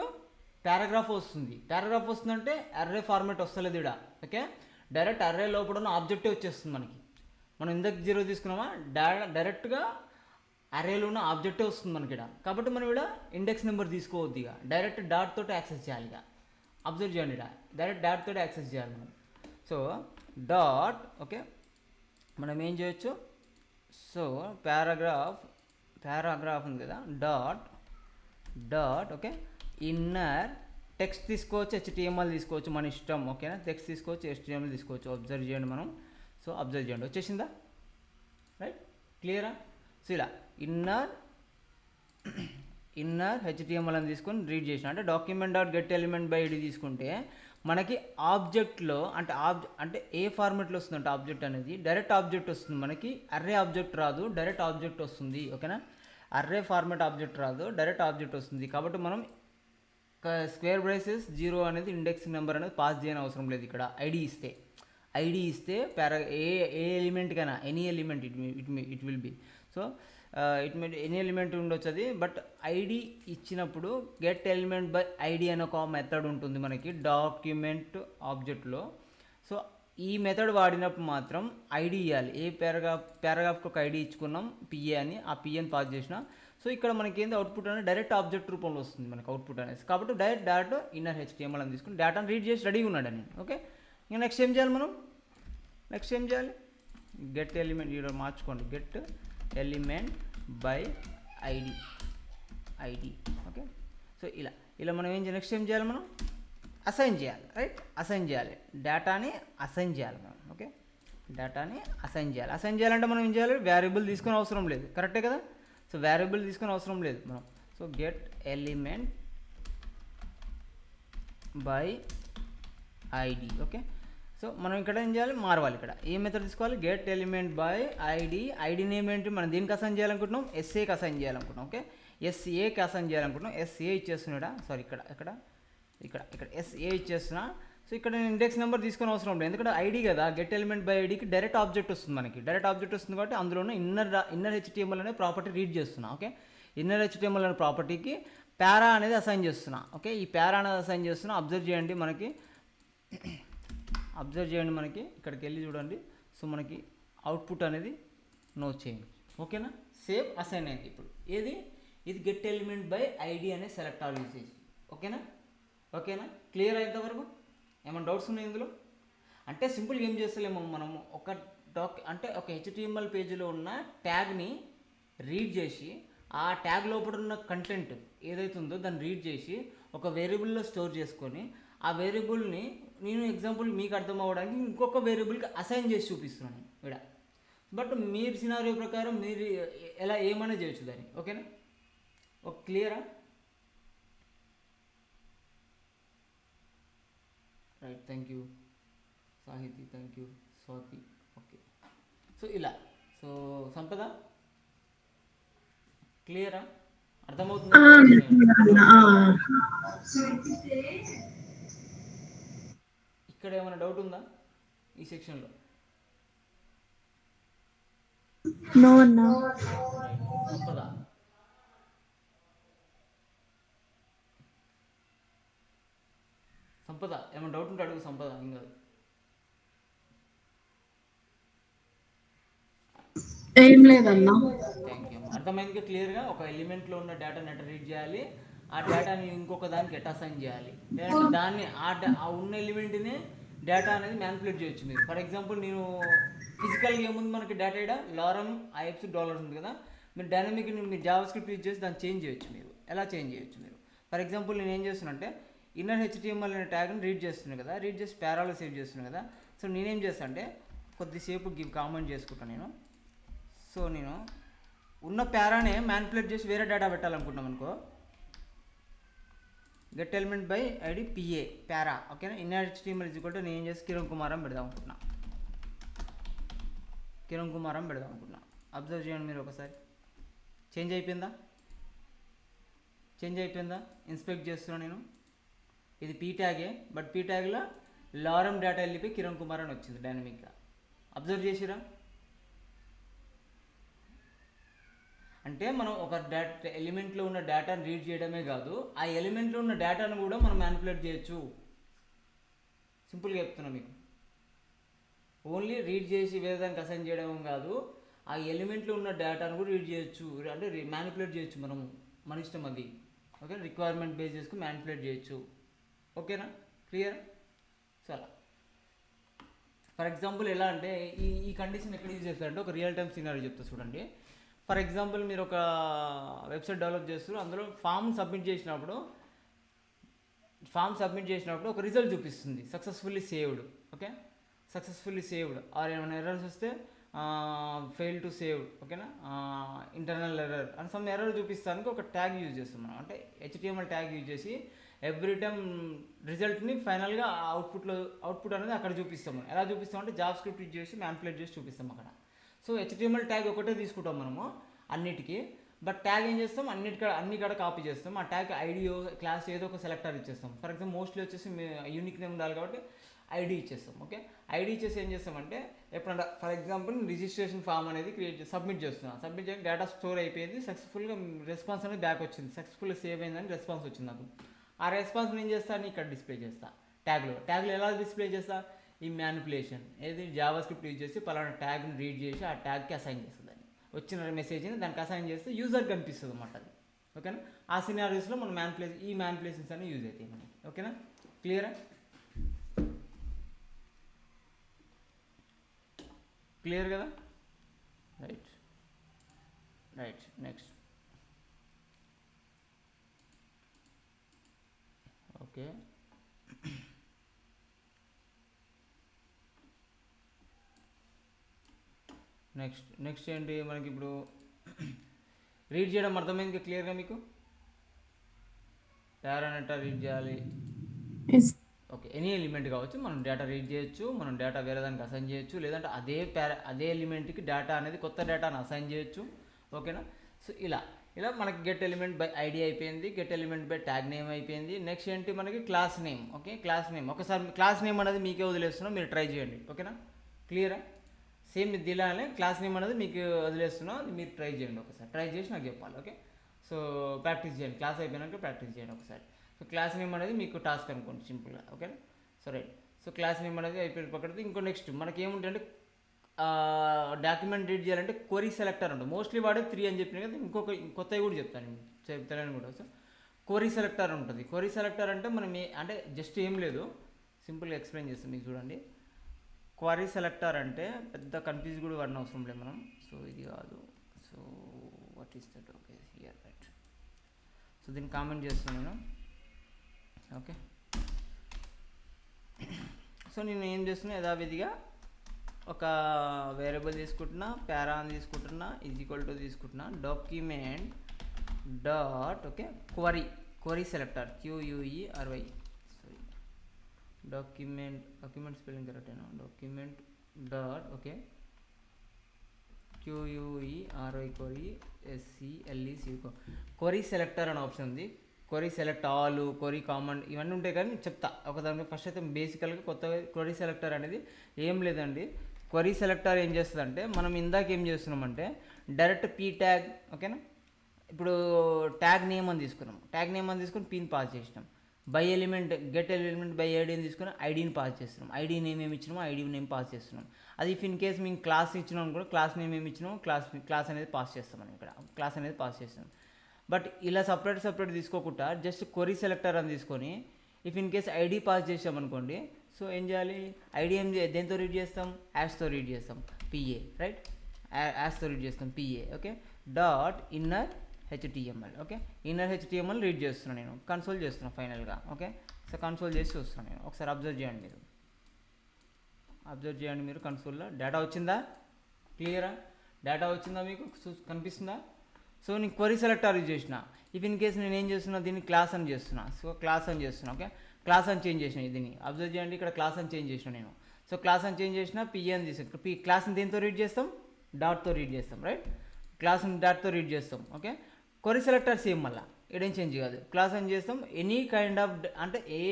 పారాగ్రాఫ్ వస్తుంది. పారాగ్రాఫ్ వస్తుందంటే అర్రే ఫార్మేట్ వస్తలేదు ఇక్కడ, ఓకే. డైరెక్ట్ అర్రే లోపల ఉన్న ఆబ్జెక్టే వచ్చేస్తుంది మనకి. మనం ఇందాక 0 తీసుకున్నామా, డైరెక్ట్గా అర్రేలో ఉన్న ఆబ్జెక్టే వస్తుంది మనకి ఇక్కడ. కాబట్టి మనం ఇక్కడ ఇండెక్స్ నెంబర్ తీసుకోవద్దు, ఇక డైరెక్ట్ డాట్ తోటి యాక్సెస్ చేయాలి. ఇక అబ్జర్వ్ చేయండి, ఇక్కడ డైరెక్ట్ డాట్ తోటి యాక్సెస్ చేయాలి మనం. సో డాట్, ఓకే, మనం ఏం చేయొచ్చు, సో పారాగ్రాఫ్ ఉంది కదా, డాట్ ఓకే, ఇన్నర్ టెక్స్ట్ తీసుకోవచ్చు, HTML తీసుకోవచ్చు, మన ఇష్టం, ఓకేనా. టెక్స్ట్ తీసుకోవచ్చు, HTML తీసుకోవచ్చు. అబ్జర్వ్ చేయండి మనం. సో అబ్జర్వ్ చేయండి, వచ్చేసిందా, రైట్, క్లియరా. సో ఇలా ఇన్నర్ HTML అని తీసుకొని రీడ్ చేసిన, అంటే document dot get element by ID తీసుకుంటే మనకి ఆబ్జెక్ట్లో అంటే ఏ ఫార్మెట్లో వస్తుందంటే ఆబ్జెక్ట్ అనేది డైరెక్ట్ ఆబ్జెక్ట్ వస్తుంది మనకి. అర్రే ఆబ్జెక్ట్ రాదు, డైరెక్ట్ ఆబ్జెక్ట్ వస్తుంది, ఓకేనా. అర్రే ఫార్మెట్ ఆబ్జెక్ట్ రాదు, డైరెక్ట్ ఆబ్జెక్ట్ వస్తుంది. కాబట్టి మనం స్క్వేర్ బ్రేసెస్ 0 అనేది ఇండెక్స్ నెంబర్ అనేది పాస్ చేయని అవసరం లేదు ఇక్కడ. ఐడి ఇస్తే ఏ ఎలిమెంట్కైనా any element it will be. So any element ఉండొచ్చు అది. బట్ ఐడి ఇచ్చినప్పుడు గెట్ ఎలిమెంట్ బై ఐడి అనే ఒక మెథడ్ ఉంటుంది మనకి డాక్యుమెంట్ ఆబ్జెక్ట్లో. సో ఈ మెథడ్ వాడినప్పుడు మాత్రం ఐడి ఇవ్వాలి. ఏ పారాగ్రాఫ్కి ఒక ఐడి ఇచ్చుకున్నాం పిఏ అని, ఆ పిఏని పాస్ చేసిన. సో ఇక్కడ మనకి ఏంది అవుట్పుట్ అనేది డైరెక్ట్ ఆబ్జెక్ట్ రూపంలో వస్తుంది మనకి అవుట్పుట్ అనేది. కాబట్టి డైరెక్ట్ డేటా ఇన్నర్ HTML అని తీసుకుని డేటాను రీడ్ చేసి రెడీగా ఉన్నాడు నేను, ఓకే. ఇంకా నెక్స్ట్ ఏం చేయాలి మనం, గెట్ ఎలిమెంట్ ఇక్కడ మార్చుకోండి, get element by ID, okay. So ఇలా మనం నెక్స్ట్ ఏం చేయాలి, మనం అసైన్ చేయాలి, రైట్? అసైన్ చేయాలి, డేటాని అసైన్ చేయాలి మనం. ఓకే, డేటాని అసైన్ చేయాలి. అసైన్ చేయాలంటే మనం ఏం చేయాలి? వేరియబుల్ తీసుకొని అవసరం లేదు, కరెక్టే కదా? సో వేరియబుల్ తీసుకొని అవసరం లేదు మనం. So get element by ID. Okay, so మనం ఇక్కడ ఏం చేయాలి? మారవాలి. ఇక్కడ ఏ మెథడ్ తీసుకోవాలి? Get element by ID. ID name ఏంటి? మనం దేనికి అసైన్ చేయాలనుకుంటున్నాం? ఎస్ఏకి అసైన్ చేయాలనుకుంటున్నాం. ఓకే, ఎస్ఏకి అసైన్ చేయాలనుకుంటున్నాం. ఎస్ఏ ఇచ్చేస్తున్నాడా? సారీ, ఇక్కడ ఎస్ఏ ఇచ్చేస్తున్నా. సో ఇక్కడ నేను ఇండెక్స్ నెంబర్ తీసుకొని అవసరం లేదు, ఎందుకంటే ఐడి కదా. గెట్ ఎలిమెంట్ బై ఐడికి డైరెక్ట్ ఆబ్జెక్ట్ వస్తుంది మనకి. డైరెక్ట్ ఆబ్జెక్ట్ వస్తుంది కాబట్టి అందులోనే ఇన్నర్ హెచ్టిఎంఎల్ అనే ప్రాపర్టీ రీడ్ చేస్తున్నా. ఓకే, ఇన్నర్ హెచ్టిఎంఎల్ అనే ప్రాపర్టీకి పారా అనేది అసైన్ చేస్తున్నా. ఓకే, ఈ పారా అనేది అసైన్ చేస్తున్నా. అబ్జర్వ్ చేయండి మనకి ఇక్కడికి వెళ్ళి చూడండి. సో మనకి అవుట్పుట్ అనేది నో చేంజ్. ఓకేనా? సేవ్ అసైన్ అయింది. ఇప్పుడు ఇది గెట్ ఎలిమెంట్ బై ఐడి అనే సెలెక్ట్ ఆల్ యూజ్ చేసి. ఓకేనా? క్లియర్ అయ్యేంత వరకు ఏమైనా డౌట్స్ ఉన్నాయి ఇందులో? అంటే సింపుల్గా ఏం చేస్తలేము మనము, ఒక హెచ్టిఎంఎల్ పేజీలో ఉన్న ట్యాగ్ని రీడ్ చేసి ఆ ట్యాగ్ లోపల ఉన్న కంటెంట్ ఏదైతే ఉందో దాన్ని రీడ్ చేసి ఒక వేరియబుల్లో స్టోర్ చేసుకొని ఆ వేరియబుల్ని నేను ఎగ్జాంపుల్ మీకు అర్థం అవ్వడానికి ఇంకొక వేరియబుల్కి అసైన్ చేసి చూపిస్తున్నాను ఇక్కడ. బట్ మీరు సినారియో ప్రకారం మీరు ఎలా ఏమైనా చేయొచ్చు దాన్ని. ఓకేనా? ఓకే, క్లియరా? Right, thank you Sahiti, thank you Swathi. Okay, so ఇలా. సో సంపద క్లియరా? అర్థమవుతుంది? ఇక్కడ ఏమైనా డౌట్ ఉందా ఈ సెక్షన్లో? సంపద ఏమైనా డౌట్ ఉంటే అడుగు. సంపద ఏం కాదు. ఏం లేదన్నా. Thank you. అర్థమైంది క్లియర్గా? ఒక ఎలిమెంట్లో ఉన్న డేటాని ఎట్లా రీడ్ చేయాలి, ఆ డేటాని ఇంకొక దానికి ఎట్లా అసైన్ చేయాలి, లేదంటే దాన్ని ఆ ఉన్న ఎలిమెంట్ని డేటా అనేది మ్యానిపులేట్ చేయొచ్చు మీరు. ఫర్ ఎగ్జాంపుల్ నేను ఫిజికల్గా ఏముంది మనకి డేటా ఇక్కడ లారం ఐఎఫ్స్ డాలర్స్ ఉంది కదా. మీరు డైనమిక్ మీరు జావా స్క్రిప్ట్ యూజ్ చేసి దాన్ని చేంజ్ చేయొచ్చు. మీరు ఎలా చేంజ్ చేయొచ్చు? మీరు ఫర్ ఎగ్జాంపుల్ నేను ఏం చేస్తున్నా ఇన్నర్ హెచ్టిఎంఎల్ అనే ట్యాగ్ని రీడ్ చేస్తున్నాను కదా, రీడ్ చేసి పారాలో సేవ్ చేస్తున్నాను కదా. సో నేనేం చేస్తాను అంటే కొద్దిసేపు కామెంట్ చేసుకుంటాను నేను. సో నేను ఉన్న పారానే మ్యానిపులేట్ చేసి వేరే డేటా పెట్టాలనుకుంటున్నాం అనుకో, get element by ID PA para. ఓకేనా? ఇన్నర్ హెచ్టిఎంఎల్ ఇజ్జుకుంటే నేను ఏం చేసి కిరణ్ కుమార్ అని పెడదాం అనుకుంటున్నా. అబ్జర్వ్ చేయండి మీరు ఒకసారి. చేంజ్ అయిపోయిందా? ఇన్స్పెక్ట్ చేస్తున్నా నేను. ఇది పీ ట్యాగే, బట్ పీ ట్యాగ్లో లారం డేటా వెళ్ళిపోయి కిరణ్ కుమార్ అని వచ్చింది డైనమిక్గా. అబ్జర్వ్ చేసిరా? అంటే మనం ఒక ఎలిమెంట్లో ఉన్న డేటాను రీడ్ చేయడమే కాదు, ఆ ఎలిమెంట్లో ఉన్న డేటాను కూడా మనం మ్యానిపులేట్ చేయొచ్చు. సింపుల్గా చెప్తున్నా మీకు. ఓన్లీ రీడ్ చేసి వేరే దానికి అసైన్ చేయడం కాదు, ఆ ఎలిమెంట్లో ఉన్న డేటాను కూడా రీడ్ చేయొచ్చు, అంటే మ్యానిపులేట్ చేయొచ్చు మనము. మన ఇష్టం అది. ఓకే, రిక్వైర్మెంట్ బేస్ చేసుకుని మ్యానిపులేట్ చేయొచ్చు. ఓకేనా? క్లియర్? సో అలా ఫర్ ఎగ్జాంపుల్ ఎలా అంటే ఈ కండిషన్ ఎక్కడ యూజ్ చేస్తారంటే ఒక రియల్ టైమ్ సినారీ చెప్తా చూడండి. ఫర్ ఎగ్జాంపుల్ మీరు ఒక వెబ్సైట్ డెవలప్ చేస్తారు, అందులో ఫామ్ సబ్మిట్ చేసినప్పుడు ఒక రిజల్ట్ చూపిస్తుంది successfully saved. Okay, successfully saved or ఏమైనా ఎర్రర్స్ వస్తే ఫెయిల్ టు సేవ్. ఓకేనా? ఇంటర్నల్ ఎర్రర్ అని సమ్ ఎర్రర్ చూపిస్తానికి ఒక ట్యాగ్ యూజ్ చేస్తాం మనం. అంటే హెచ్టిఎంఎల్ ట్యాగ్ యూజ్ చేసి ఎవ్రీ టైమ్ రిజల్ట్ని ఫైనల్గా అవుట్పుట్ అనేది అక్కడ చూపిస్తాం. మనం ఎలా చూపిస్తామంటే జావా స్క్రిప్ట్ యూజ్ చేసి మ్యానిపులేట్ చేసి చూపిస్తాం అక్కడ. సో హెచ్టిఎంఎల్ ట్యాగ్ ఒకటే తీసుకుంటాం మనము అన్నిటికీ, బట్ ట్యాగ్ ఏం చేస్తాం అన్ని కాడ కాపీ చేస్తాం. ఆ ట్యాగ్ ఐడియో క్లాస్ ఏదో ఒక సెలెక్టర్ ఇచ్చేస్తాం. ఫర్ ఎగ్జాంపుల్ మోస్ట్లీ వచ్చేసి యూనిక్ నేమ్ ఉండాలి కాబట్టి ఐడి ఇచ్చేస్తాం. ఓకే, ఐడి ఇచ్చేసి ఏం చేస్తామంటే ఎప్పుడన్నా ఫర్ ఎగ్జాంపుల్ రిజిస్ట్రేషన్ ఫామ్ అనేది సబ్మిట్ చేయడం డేటా స్టోర్ అయిపోయింది, సక్సెస్ఫుల్గా రెస్పాన్స్ అనేది బ్యాక్ వచ్చింది, సక్సెస్ఫుల్గా సేవ్ అయిందని రెస్పాన్స్ వచ్చింది నాకు. ఆ రెస్పాన్స్ని ఏం చేస్తాను ఇక్కడ డిస్ప్లే చేస్తా ట్యాగ్లో ఎలా డిస్ప్లే చేస్తా? ఈ మ్యానిపులేషన్ ఏది జావా స్క్రిప్ట్ యూజ్ చేసి పలానా ట్యాగ్ని రీడ్ చేసి ఆ ట్యాగ్కి అసైన్ చేస్తుంది. వచ్చిన మెసేజ్ని దానికి అసైన్ చేస్తే యూజర్కి కనిపిస్తుంది అన్నమాట అది. ఓకేనా? ఆ సినారీస్లో మనం ఈ మ్యానిపులేషన్స్ అనేవి యూజ్ అవుతాయి మనకి. ఓకేనా? క్లియరా? క్లియర్ కదా? Right next. ఓకే నెక్స్ట్ ఏంటి మనకి ఇప్పుడు రీడ్ చేయడం అర్థమైంది క్లియర్గా మీకు? ప్యారా ఎట్లా రీడ్ చేయాలి? ఎస్. ఓకే, ఎనీ ఎలిమెంట్ కావచ్చు, మనం డేటా రీడ్ చేయొచ్చు, మనం డేటా వేరే దానికి అసైన్ చేయొచ్చు, లేదంటే అదే ఎలిమెంట్కి డేటా అనేది కొత్త డేటాను అసైన్ చేయొచ్చు. ఓకేనా? సో ఇలా మనకి గెట్ ఎలిమెంట్ బై ఐడి అయిపోయింది, get element by tag name అయిపోయింది. నెక్స్ట్ ఏంటి మనకి class name. Okay, class name ఒకసారి క్లాస్ నేమ్ అనేది మీకే వదిలేస్తున్నా, మీరు ట్రై చేయండి. ఓకేనా? క్లియరా? సేమ్ ఇది ఇలానే క్లాస్ నేమ్ అనేది మీకు వదిలేస్తున్నా, మీరు ట్రై చేయండి. ఒకసారి ట్రై చేసి నాకు చెప్పాలి. ఓకే, సో ప్రాక్టీస్ చేయండి, క్లాస్ అయిపోయినాక ప్రాక్టీస్ చేయండి ఒకసారి. సో క్లాస్ నేమ్ అనేది మీకు టాస్క్ అనుకోండి సింపుల్గా. ఓకేనా? So right. So class name అనేది అయిపోయిన పక్కన ఇంకో నెక్స్ట్ మనకి ఏముంటుందంటే డాక్యుమెంట్ రీడ్ చేయాలంటే క్వరీ సెలెక్టర్ ఉంటుంది. మోస్ట్లీ వాడే 3 అని చెప్పిన కదా, కొత్తవి కూడా చెప్తాను కూడా. సో క్వరీ సెలెక్టర్ ఉంటుంది. క్వరీ సెలెక్టర్ అంటే మనం అంటే జస్ట్ ఏం లేదు, సింపుల్గా ఎక్స్ప్లెయిన్ చేస్తాం మీకు చూడండి. క్వరీ సెలెక్టర్ అంటే పెద్ద కన్ఫ్యూజ్ కూడా పడిన అవసరం లేదు మనం. సో ఇది కాదు. So what is that? Okay, here right. So దీన్ని కామెంట్ చేస్తున్నాను నేను. ఓకే, సో నేను ఏం చేస్తున్నా, యథావిధిగా ఒక వేరియబుల్ తీసుకుంటున్నా, ప్యారా అని తీసుకుంటున్నా, ఈక్వల్ టు తీసుకుంటున్నా, document dot okay query selector QUERY. Sorry, document spelling కరెక్టేనా? Document dot okay QUERY query selector అనే ఆప్షన్ ఉంది. Query select all, query common ఇవన్నీ ఉంటాయి, కానీ చెప్తా ఒకదాని ఫస్ట్ అయితే బేసికల్గా కొత్తగా క్వరీ సెలెక్టర్ అనేది ఏం లేదండి. క్వరీ సెలెక్టర్ ఏం చేస్తుందంటే మనం ఇందాక ఏం చేస్తున్నామంటే డైరెక్ట్ పీ ట్యాగ్. ఓకేనా? ఇప్పుడు ట్యాగ్ నేమ్ అని తీసుకున్నాం, ట్యాగ్ నేమ్ అని తీసుకుని పీని పాస్ చేసినాం. By element get element by ఐడిని తీసుకుని ఐడిని పాస్ చేస్తున్నాం. ఐడి నేమ్ ఏమి ఇచ్చినామో ఐడి నేమ్ పాస్ చేస్తున్నాం. అది ఇఫ్ ఇన్ కేస్ మేము క్లాస్ ఇచ్చినాం కూడా క్లాస్ నేమ్ ఏమి ఇచ్చినామో క్లాస్ అనేది పాస్ చేస్తాం. మనం ఇక్కడ క్లాస్ అనేది పాస్ చేస్తాం. బట్ ఇలా సపరేట్ తీసుకోకుండా జస్ట్ క్వరీ సెలెక్టర్ అని తీసుకొని if in case ID pass చేసామనుకోండి, సో ఏం చేయాలి? ఐడి ఏం దేంతో రీడ్ చేస్తాం? యాష్తో రీడ్ చేస్తాం, PA రైట్. యాష్తో రీడ్ చేస్తాం PA. Okay, dot inner HTML. Okay, inner HTML read చేస్తున్నాను నేను, కన్సోల్ చేస్తున్నాను ఫైనల్గా. ఓకే, సో కన్సోల్ చేసి చూస్తున్నాను నేను. ఒకసారి అబ్జర్వ్ చేయండి మీరు కన్సోల్లో డేటా వచ్చిందా? క్లియరా? డేటా వచ్చిందా మీకు కనిపిస్తుందా? సో నేను క్వరీ సెలెక్టర్ యూజ్ చేసిన. ఇఫ్ ఇన్ కేస్ నేను ఏం చేస్తున్నా, దీన్ని క్లాస్ అని చేస్తున్నా. సో క్లాస్ అని చేస్తున్నా. ఓకే, క్లాస్ అని చేంజ్ చేసిన. దీన్ని అబ్జర్వ్ చేయండి, ఇక్కడ క్లాస్ అని చేంజ్ చేసిన నేను. సో క్లాస్ అని చేంజ్ చేసిన, PA అని తీసుకు. క్లాస్ని దేంతో రీడ్ చేస్తాం? డాట్తో రీడ్ చేస్తాం రైట్. క్లాస్ని డాట్తో రీడ్ చేస్తాం. ఓకే, క్వరీ సెలెక్టర్ సేమ్, మళ్ళీ ఏడేం చేంజ్ కాదు. క్లాస్ అని చేస్తాం. ఎనీ కైండ్ ఆఫ్ అంటే ఏ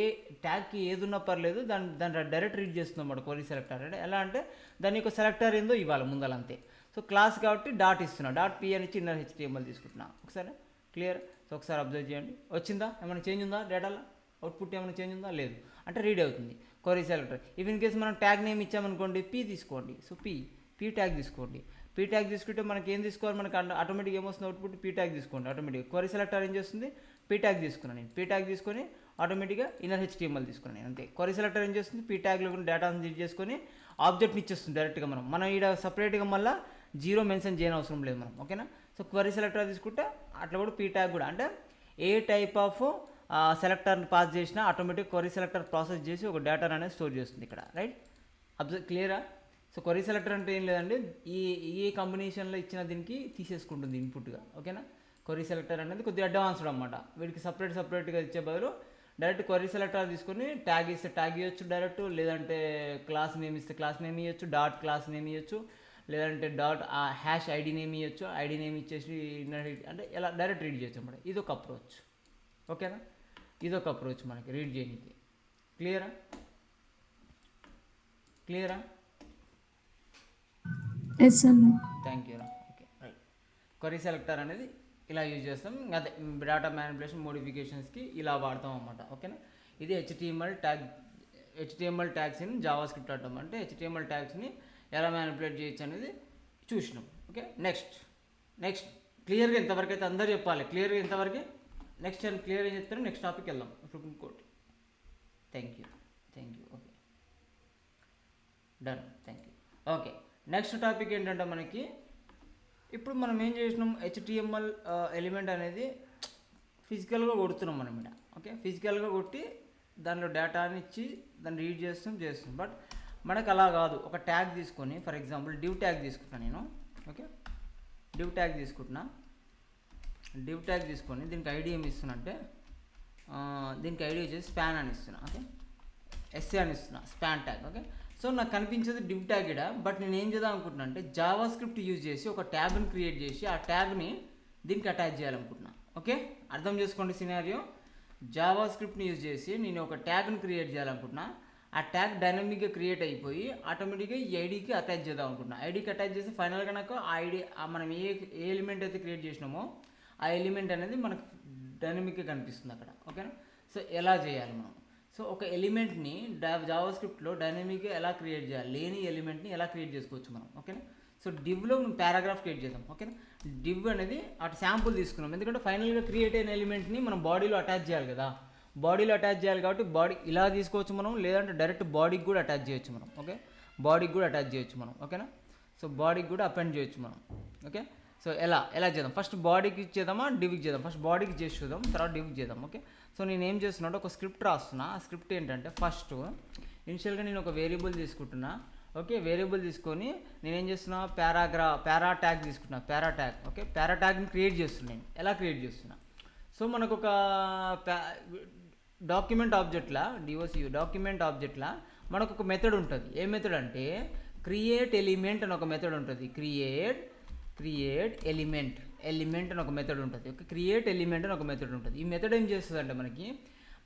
ట్యాగ్కి ఏది ఉన్నా పర్లేదు, దాన్ని డైరెక్ట్ రీడ్ చేస్తున్నాం అన్నమాట క్వరీ సెలెక్టర్. అంటే ఎలా అంటే దాని యొక్క సెలెక్టర్ ఏందో ఇవ్వాలి ముందలంతే. సో క్లాస్ కాబట్టి డాట్ ఇస్తున్నా, డాట్ P అని ఇచ్చి ఇన్నర్ HTML తీసుకుంటున్నా. ఒకసారి క్లియర్? సో ఒకసారి అబ్జర్వ్ చేయండి. వచ్చిందా? ఏమైనా చేంజ్ ఉందా? డేటాలో అవుట్పుట్ ఏమైనా చేంజ్ ఉందా? లేదు, అంటే రీడ్ అవుతుంది query selector. If in case మనం ట్యాగ్ నేమ్ ఇచ్చామనుకోండి, P తీసుకోండి. సో P ట్యాగ్ తీసుకోండి. P ట్యాగ్ తీసుకుంటే మనకి ఏం తీసుకోవాలి? మనకి ఆటోమేటిక్గా ఏమొస్తుంది అవుట్పుట్? P ట్యాగ్ తీసుకోండి ఆటోమేటిక్గా. క్వరీ సెలెక్టర్ ఏం చేస్తుంది? P ట్యాగ్ తీసుకున్నాను నేను. P ట్యాగ్ తీసుకొని ఆటోమేటిక్గా ఇన్నర్ HTML తీసుకున్నాను నేను, అంతే. క్వరీ సెలెక్టర్ ఏం చేస్తుంది? P ట్యాగ్లో కూడా డేటాను రీడ్ చేసుకొని ఆబ్జెక్ట్ని ఇచ్చేస్తుంది డైరెక్ట్గా. మనం ఇక్కడ సపరేట్గా మళ్ళీ 0 మెన్షన్ చేయని అవసరం లేదు మనం. ఓకేనా? సో క్వరీ సెలెక్టర్ తీసుకుంటే అట్లా కూడా P ట్యాగ్ కూడా, అంటే ఏ టైప్ ఆఫ్ సెలెక్టర్ని పాస్ చేసినా ఆటోమేటిక్ క్వరీ సెలెక్టర్ ప్రాసెస్ చేసి ఒక డేటా అనేది స్టోర్ చేస్తుంది ఇక్కడ రైట్. క్లియరా? సో క్వరీ సెలెక్టర్ అంటే ఏం లేదండి, ఈ కాంబినేషన్లో ఇచ్చిన దీనికి తీసేసుకుంటుంది ఇన్పుట్గా. ఓకేనా? క్వరీ సెలెక్టర్ అనేది కొద్దిగా అడ్వాన్స్డ్ అనమాట. వీడికి సపరేట్గా ఇచ్చే బదులు డైరెక్ట్ క్వరీ సెలెక్టర్ తీసుకొని ట్యాగ్ ఇస్తే ట్యాగ్ ఇవ్వచ్చు డైరెక్ట్, లేదంటే క్లాస్ నేమ్ ఇస్తే క్లాస్ నేమ్ ఇవ్వచ్చు, డాట్ క్లాస్ నేమ్ ఇవ్వచ్చు, లేదంటే డాట్ హ్యాష్ ఐడి నేమ్ ఇవ్వచ్చు. ఐడి నేమ్ ఇచ్చేసి అంటే ఇలా డైరెక్ట్ రీడ్ చేయొచ్చు అన్నమాట. ఇదొక అప్రోచ్. ఓకేనా? ఇదొక అప్రోచ్ మనకి రీడ్ చేయడానికి. క్లియరా? ఎస్ అన్న. Thank you. Okay right. Query selector అనేది ఇలా యూజ్ చేస్తాం. అదే డేటా మ్యానిపులేషన్ మోడిఫికేషన్స్కి ఇలా వాడతాం అన్నమాట. ఓకేనా? ఇది HTML ట్యాగ్స్ ఇన్ జావాస్క్రిప్ట్ అంటాం. అంటే HTML ట్యాగ్స్ని ఎలా మ్యానిపులేట్ చేయొచ్చు అనేది చూసినాం. ఓకే, నెక్స్ట్ క్లియర్గా ఇంతవరకు అయితే అందరూ చెప్పాలి. క్లియర్గా ఇంతవరకు. నెక్స్ట్ క్లియర్గా చెప్తాను, నెక్స్ట్ టాపిక్ వెళ్దాం. ఇప్పుడు ఇంకోటి. Thank you. Okay done. Thank you. Okay, next topic ఏంటంటే మనకి ఇప్పుడు మనం ఏం చేసినాం, HTML ఎలిమెంట్ అనేది ఫిజికల్గా కొడుతున్నాం మనం ఇక్కడ. ఓకే, ఫిజికల్గా కొట్టి దానిలో డేటాని ఇచ్చి దాన్ని రీడ్ చేస్తాం. బట్ మనకు అలా కాదు, ఒక ట్యాగ్ తీసుకొని ఫర్ ఎగ్జాంపుల్ డివ్ ట్యాగ్ తీసుకుంటాను నేను. ఓకే, డివ్ ట్యాగ్ తీసుకుంటున్నా. డివ్ ట్యాగ్ తీసుకొని దీనికి ఐడి ఏమి ఇస్తున్నా అంటే దీనికి ఐడి వచ్చేసి స్పాన్ అని ఇస్తున్నా. ఓకే, ఎస్ఏ అని ఇస్తున్నా, స్పాన్ ట్యాగ్. ఓకే, సో నాకు కనిపించేది డివ్ ట్యాగ్ ఇడ. బట్ నేను ఏం చేద్దాం అనుకుంటున్నా అంటే జావా స్క్రిప్ట్ యూజ్ చేసి ఒక ట్యాగ్ని క్రియేట్ చేసి ఆ ట్యాగ్ని దీనికి అటాచ్ చేయాలనుకుంటున్నా. ఓకే, అర్థం చేసుకోండి సినారియో. జావా స్క్రిప్ట్ని యూజ్ చేసి నేను ఒక ట్యాగ్ని క్రియేట్ చేయాలనుకుంటున్నా. ఆ ట్యాగ్ డైనమిక్గా క్రియేట్ అయిపోయి ఆటోమేటిక్గా ఈ ఐడికి అటాచ్ చేద్దాం అనుకుంటున్నా. ఐడికి అటాచ్ చేసి ఫైనల్గా నాకు ఆ ఐడి మనం ఏ ఎలిమెంట్ అయితే క్రియేట్ చేసినామో ఆ ఎలిమెంట్ అనేది మనకు డైనమిక్గా కనిపిస్తుంది అక్కడ. ఓకేనా, సో ఎలా చేయాలి మనం? సో ఒక ఎలిమెంట్ని జావా స్క్రిప్ట్లో డైనమిక్గా ఎలా క్రియేట్ చేయాలి, లేని ఎలిమెంట్ని ఎలా క్రియేట్ చేసుకోవచ్చు మనం. ఓకేనా, సో డివ్లో మనం పారాగ్రాఫ్ క్రియేట్ చేద్దాం. ఓకేనా, డివ్ అనేది అటు శాంపుల్ తీసుకున్నాం, ఎందుకంటే ఫైనల్గా క్రియేట్ అయిన ఎలిమెంట్ని మనం బాడీలో అటాచ్ చేయాలి కదా. బాడీలో అటాచ్ చేయాలి కాబట్టి బాడీ ఇలా తీసుకోవచ్చు మనం, లేదంటే డైరెక్ట్ బాడీకి కూడా అటాచ్ చేయొచ్చు మనం. ఓకే, బాడీకి కూడా అటాచ్ చేయొచ్చు మనం. ఓకేనా, సో బాడీకి కూడా అపెండ్ చేయొచ్చు మనం. ఓకే, సో ఎలా చేద్దాం? ఫస్ట్ బాడీకి చేద్దామా డివ్కి చేద్దాం? ఫస్ట్ బాడీకి చేసి చూద్దాం, తర్వాత డివ్కి చేద్దాం. ఓకే, సో నేను ఏం చేస్తున్నా ఒక స్క్రిప్ట్ రాస్తున్నా. ఆ స్క్రిప్ట్ ఏంటంటే ఫస్ట్ ఇనిషియల్గా నేను ఒక వేరియబుల్ తీసుకుంటున్నా. ఓకే, వేరియబుల్ తీసుకొని నేనేం చేస్తున్నా పారా ట్యాగ్ తీసుకుంటున్నా. పారా ట్యాగ్. ఓకే, పారా ట్యాగ్ని క్రియేట్ చేస్తున్నా. నేను ఎలా క్రియేట్ చేస్తున్నా? సో మనకు ఒక డాక్యుమెంట్ ఆబ్జెక్ట్లా డిఓసియు డాక్యుమెంట్ ఆబ్జెక్ట్లా మనకు ఒక మెథడ్ ఉంటుంది. ఏ మెథడ్ అంటే క్రియేట్ ఎలిమెంట్ అని ఒక మెథడ్ ఉంటుంది. క్రియేట్ ఎలిమెంట్ అని ఒక మెథడ్ ఉంటుంది. ఓకే, క్రియేట్ ఎలిమెంట్ అని ఒక మెథడ్ ఉంటుంది. ఈ మెథడ్ ఏం చేస్తుంది అంటే